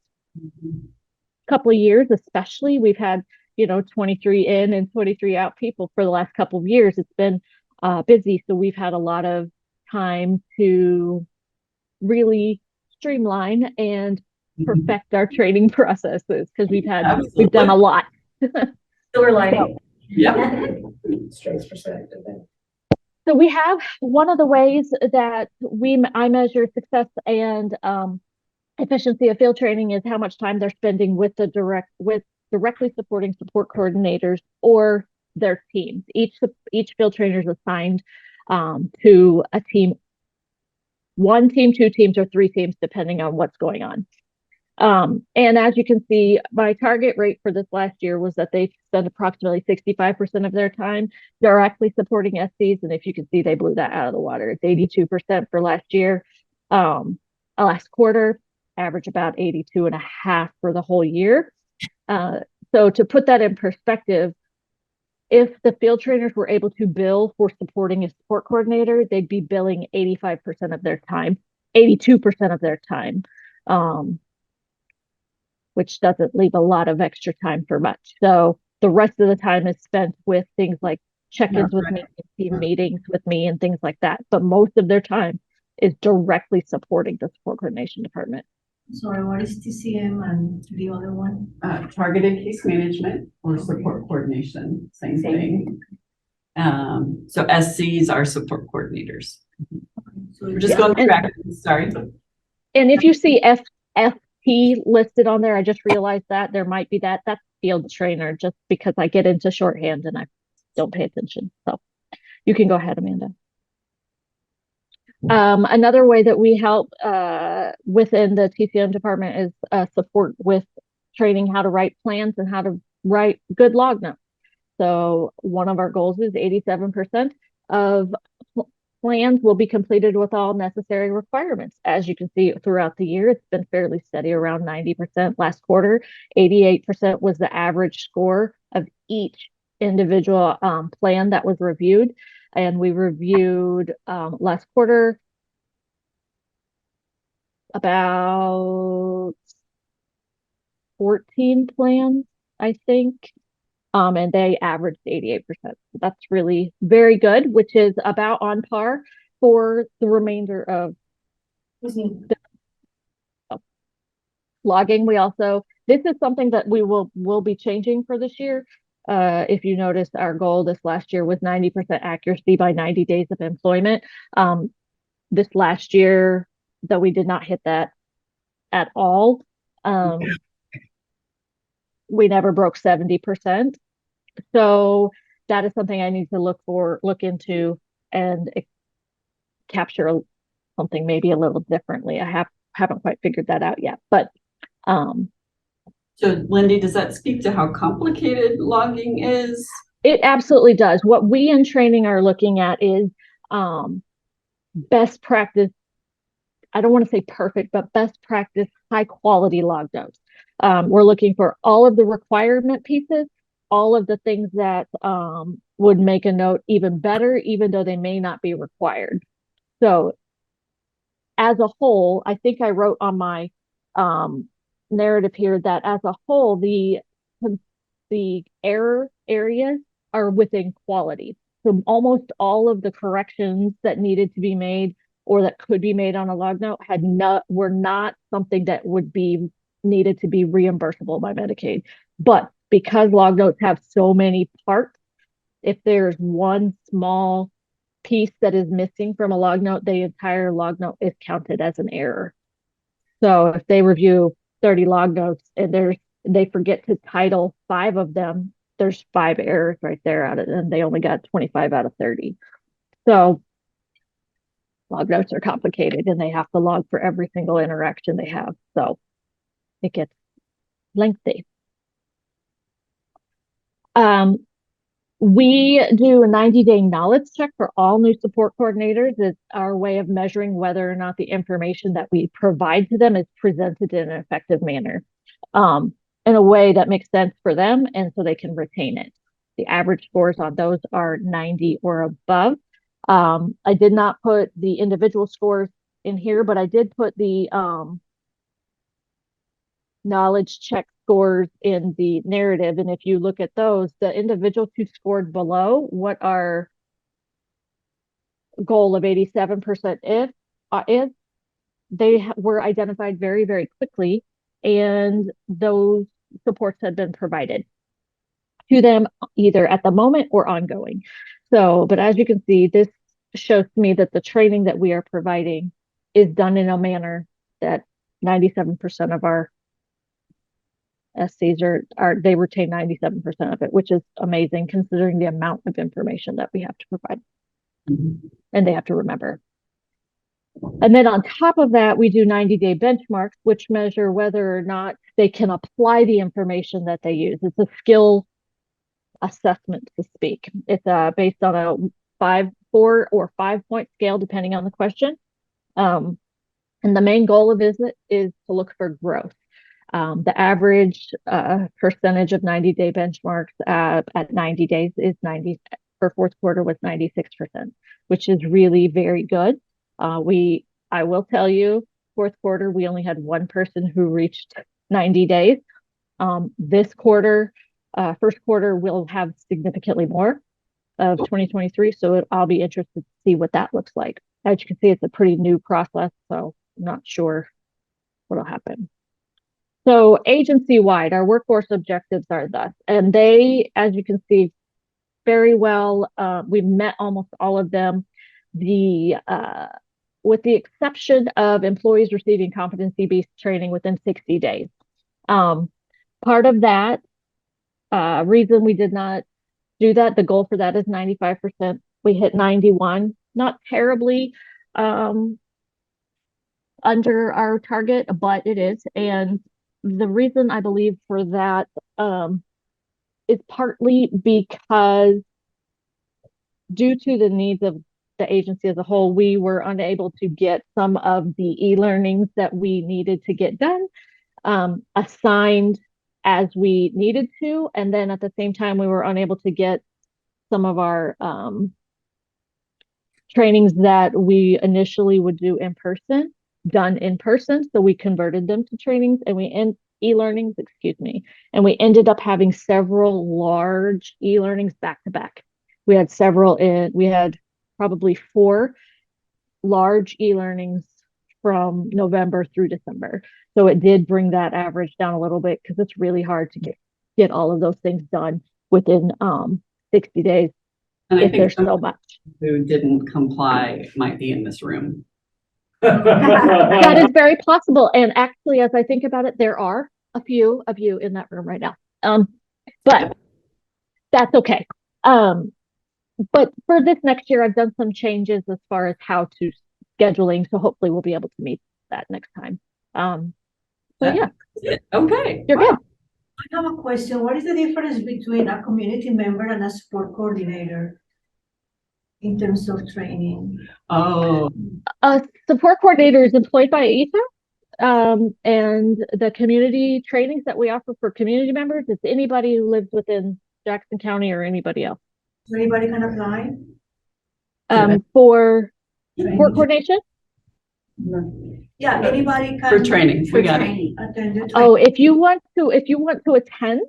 P: couple of years, especially. We've had, 23 in and 23 out people for the last couple of years. It's been busy, so we've had a lot of time to really streamline and perfect our training processes because we've done a lot.
C: Silver lining.
K: Yep.
C: Strengths perspective.
P: So we have one of the ways that I measure success and efficiency of field training is how much time they're spending with directly supporting support coordinators or their teams. Each field trainer is assigned to a team, one team, two teams, or three teams, depending on what's going on. And as you can see, my target rate for this last year was that they spent approximately 65% of their time directly supporting SCs. And if you can see, they blew that out of the water. It's 82% for last year. Last quarter, average about 82.5 for the whole year. So to put that in perspective, if the field trainers were able to bill for supporting a support coordinator, they'd be billing 85% of their time, 82% of their time. Which doesn't leave a lot of extra time for much. So the rest of the time is spent with things like check-ins with me, team meetings with me, and things like that. But most of their time is directly supporting the support coordination department.
I: Sorry, what is TCM and the other one?
K: Targeted case management or support coordination, same thing. So SCs are support coordinators.
I: So
K: We're just going through acronyms, sorry.
P: And if you see FFT listed on there, I just realized that there might be that's field trainer, just because I get into shorthand and I don't pay attention. So you can go ahead, Amanda. Another way that we help within the TCM department is support with training how to write plans and how to write good log notes. So one of our goals is 87% of plans will be completed with all necessary requirements. As you can see throughout the year, it's been fairly steady around 90%. Last quarter, 88% was the average score of each individual plan that was reviewed. And we reviewed last quarter about 14 plans, I think. And they averaged 88%. So that's really very good, which is about on par for the remainder of logging. This is something that we'll be changing for this year. If you notice, our goal this last year was 90% accuracy by 90 days of employment. This last year, though, we did not hit that at all. We never broke 70%. So that is something I need to look into and capture something maybe a little differently. I haven't quite figured that out yet, but
K: so Lindy, does that speak to how complicated logging is?
P: It absolutely does. What we in training are looking at is best practice I don't want to say perfect, but best practice, high quality log notes. We're looking for all of the requirement pieces, all of the things that would make a note even better, even though they may not be required. So as a whole, I think I wrote on my narrative here that as a whole, the error areas are within quality. So almost all of the corrections that needed to be made or that could be made on a log note were not something that would be needed to be reimbursable by Medicaid. But because log notes have so many parts, if there's one small piece that is missing from a log note, the entire log note is counted as an error. So if they review 30 log notes and they forget to title 5 of them, there's 5 errors right there out of it, and they only got 25 out of 30. So log notes are complicated and they have to log for every single interaction they have. So it gets lengthy. We do a 90-day knowledge check for all new support coordinators. It's our way of measuring whether or not the information that we provide to them is presented in an effective manner, in a way that makes sense for them and so they can retain it. The average scores on those are 90 or above. I did not put the individual scores in here, but I did put the knowledge check scores in the narrative. And if you look at those, the individuals who scored below what our goal of 87% is, they were identified very, very quickly, and those supports had been provided to them either at the moment or ongoing. So, but as you can see, this shows me that the training that we are providing is done in a manner that 97% of our SCs they retain 97% of it, which is amazing considering the amount of information that we have to provide. And they have to remember. And then on top of that, we do 90-day benchmarks, which measure whether or not they can apply the information that they use. It's a skill assessment, to speak. It's based on a 4 or 5 point scale, depending on the question. And the main goal of it is to look for growth. The average percentage of 90-day benchmarks at 90 days is 90 for fourth quarter was 96%, which is really very good. I will tell you, fourth quarter, we only had 1 person who reached 90 days. This quarter, first quarter, we'll have significantly more of 2023. So I'll be interested to see what that looks like. As you can see, it's a pretty new process, so I'm not sure what'll happen. So agency-wide, our workforce objectives are thus, and they, as you can see, very well, we've met almost all of them. With the exception of employees receiving competency-based training within 60 days. Part of that reason we did not do that, the goal for that is 95%. We hit 91, not terribly under our target, but it is. And the reason I believe for that is partly because due to the needs of the agency as a whole, we were unable to get some of the e-learnings that we needed to get done assigned as we needed to. And then at the same time, we were unable to get some of our trainings that we initially would do in person done in person. So we converted them to trainings and e-learnings, and we ended up having several large e-learnings back to back. We had probably 4 large e-learnings from November through December. So it did bring that average down a little bit because it's really hard to get all of those things done within 60 days.
K: And I think
P: there's so much
K: who didn't comply might be in this room.
P: That is very possible. And actually, as I think about it, there are a few of you in that room right now. But that's okay. But for this next year, I've done some changes as far as how to scheduling. So hopefully we'll be able to meet that next time. So yeah.
K: Okay.
P: You're good.
I: I have a question. What is the difference between a community member and a support coordinator in terms of training?
K: Oh,
P: Support coordinator is employed by ETA. And the community trainings that we offer for community members, it's anybody who lives within Jackson County or anybody else.
I: So anybody can apply?
P: For support coordination?
I: Yeah, anybody can.
K: For training, we got it.
I: Attend the
P: Oh, if you want to attend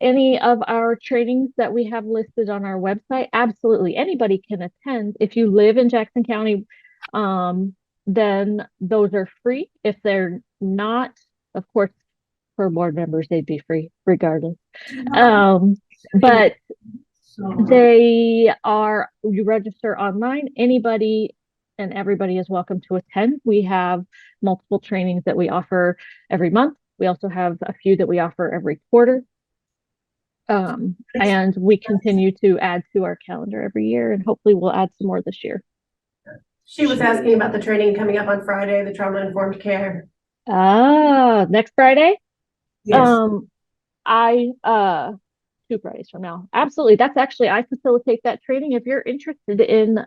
P: any of our trainings that we have listed on our website, absolutely, anybody can attend. If you live in Jackson County, then those are free. If they're not, of course, for board members, they'd be free regardless. But you register online, anybody and everybody is welcome to attend. We have multiple trainings that we offer every month. We also have a few that we offer every quarter. And we continue to add to our calendar every year, and hopefully we'll add some more this year.
C: She was asking about the training coming up on Friday, the trauma-informed care.
P: Next Friday?
I: Yes.
P: 2 Fridays from now. Absolutely. That's actually, I facilitate that training. If you're interested in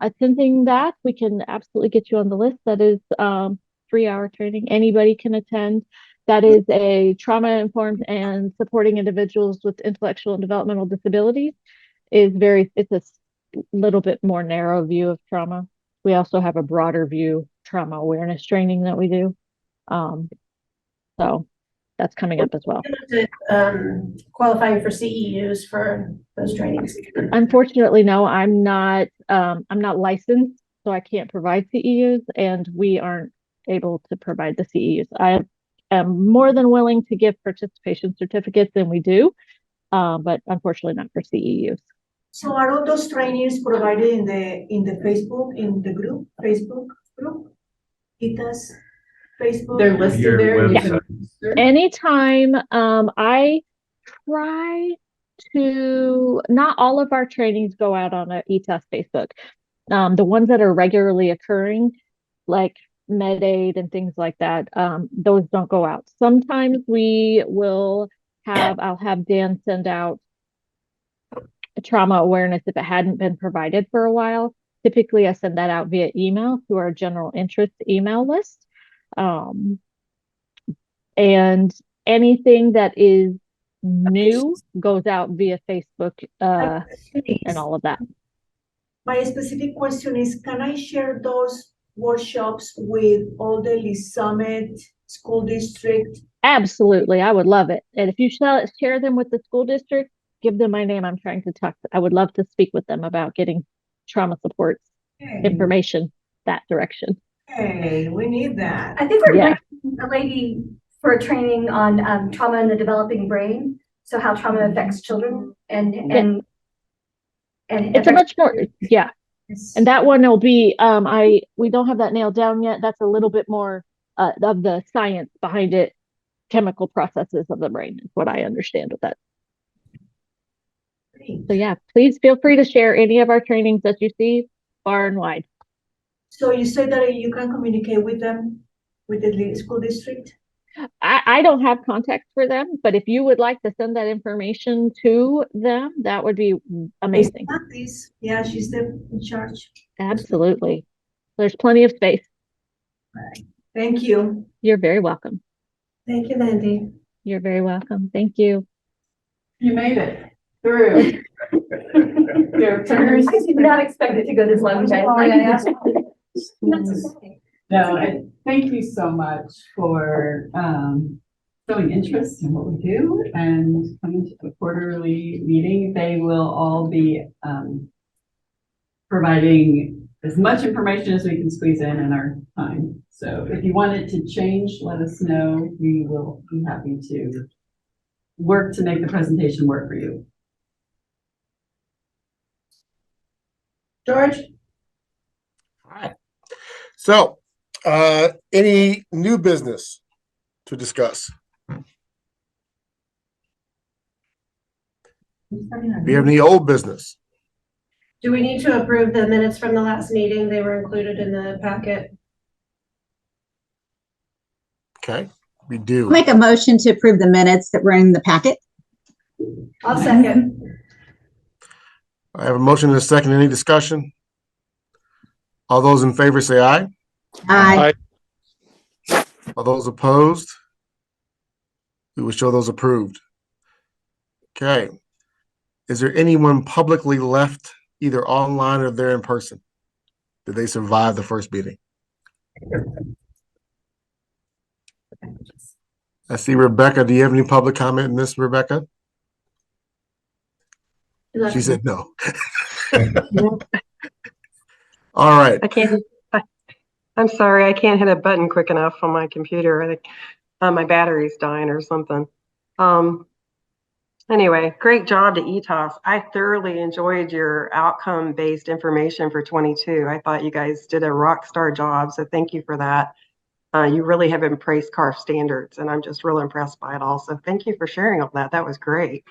P: attending that, we can absolutely get you on the list. That is 3-hour training. Anybody can attend. That is a trauma-informed and supporting individuals with intellectual and developmental disabilities. It's a little bit more narrow view of trauma. We also have a broader view trauma awareness training that we do. So that's coming up as well.
C: Qualifying for CEUs for those trainings.
P: Unfortunately, no, I'm not licensed, so I can't provide CEUs, and we aren't able to provide the CEUs. I am more than willing to give participation certificates, and we do, but unfortunately not for CEUs.
I: So are all those trainings provided in the Facebook group? ETA's Facebook?
K: They're listed
O: Your
K: there. You
O: website.
K: can-
P: Anytime, I try to, not all of our trainings go out on a ETAS Facebook. The ones that are regularly occurring, like MedAid and things like that, those don't go out. Sometimes I'll have Dan send out a trauma awareness if it hadn't been provided for a while. Typically, I send that out via email to our general interest email list. And anything that is new goes out via Facebook, and all of that.
I: My specific question is, can I share those workshops with all the Lee Summit School District?
P: Absolutely, I would love it. And if you share them with the school district, give them my name. I would love to speak with them about getting trauma support information that direction.
I: Hey, we need that.
B: I think we're
P: Yeah.
B: bringing a lady for a training on trauma in the developing brain. So how trauma affects children and
P: It's a much more, yeah. And that one will be, we don't have that nailed down yet. That's a little bit more of the science behind it, chemical processes of the brain is what I understand with that. So yeah, please feel free to share any of our trainings that you see far and wide.
I: So you say that you can communicate with them, with the Lee School District?
P: I don't have contact for them, but if you would like to send that information to them, that would be amazing.
I: Yeah, she's the in charge.
P: Absolutely. There's plenty of space.
I: Thank you.
P: You're very welcome.
C: Thank you, Mandy.
P: You're very welcome. Thank you.
K: You made it through. Your turn.
B: I did not expect it to go this long, guys.
K: No, and thank you so much for showing interest in what we do and coming to the quarterly meeting. They will all be providing as much information as we can squeeze in our time. So if you want it to change, let us know. We will be happy to work to make the presentation work for you.
C: George?
D: All right. So, any new business to discuss? Do you have any old business?
C: Do we need to approve the minutes from the last meeting? They were included in the packet.
D: Okay, we do.
E: Make a motion to approve the minutes that were in the packet.
C: I'll second.
D: I have a motion and a second. Any discussion? All those in favor say aye.
E: Aye.
D: All those opposed? We will show those approved. Okay. Is there anyone publicly left either online or there in person? Did they survive the first meeting? I see Rebecca. Do you have any public comment in this, Rebecca? She said no. All right.
Q: I'm sorry, I can't hit a button quick enough on my computer. I think my battery's dying or something. Anyway, great job to ETOS. I thoroughly enjoyed your outcome-based information for 22. I thought you guys did a rock star job, so thank you for that. You really have embraced CARF standards, and I'm just real impressed by it all. So thank you for sharing all that. That was great.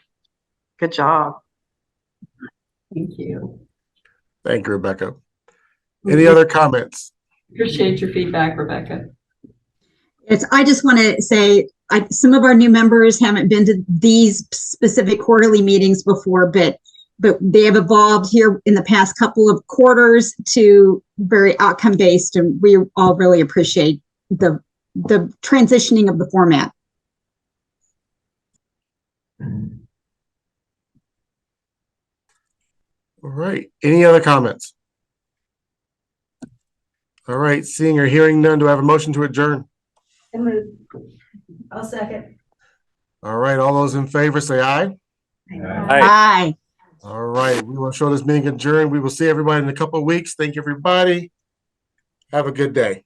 Q: Good job.
K: Thank you.
D: Thank you, Rebecca. Any other comments?
K: Appreciate your feedback, Rebecca.
E: I just want to say, some of our new members haven't been to these specific quarterly meetings before, but they have evolved here in the past couple of quarters to very outcome based, and we all really appreciate the transitioning of the format.
D: All right. Any other comments? All right. Seeing or hearing none, do I have a motion to adjourn?
C: I'll second.
D: All right. All those in favor say aye.
E: Aye.
D: All right. We will show this meeting adjourned. We will see everybody in a couple of weeks. Thank you, everybody. Have a good day.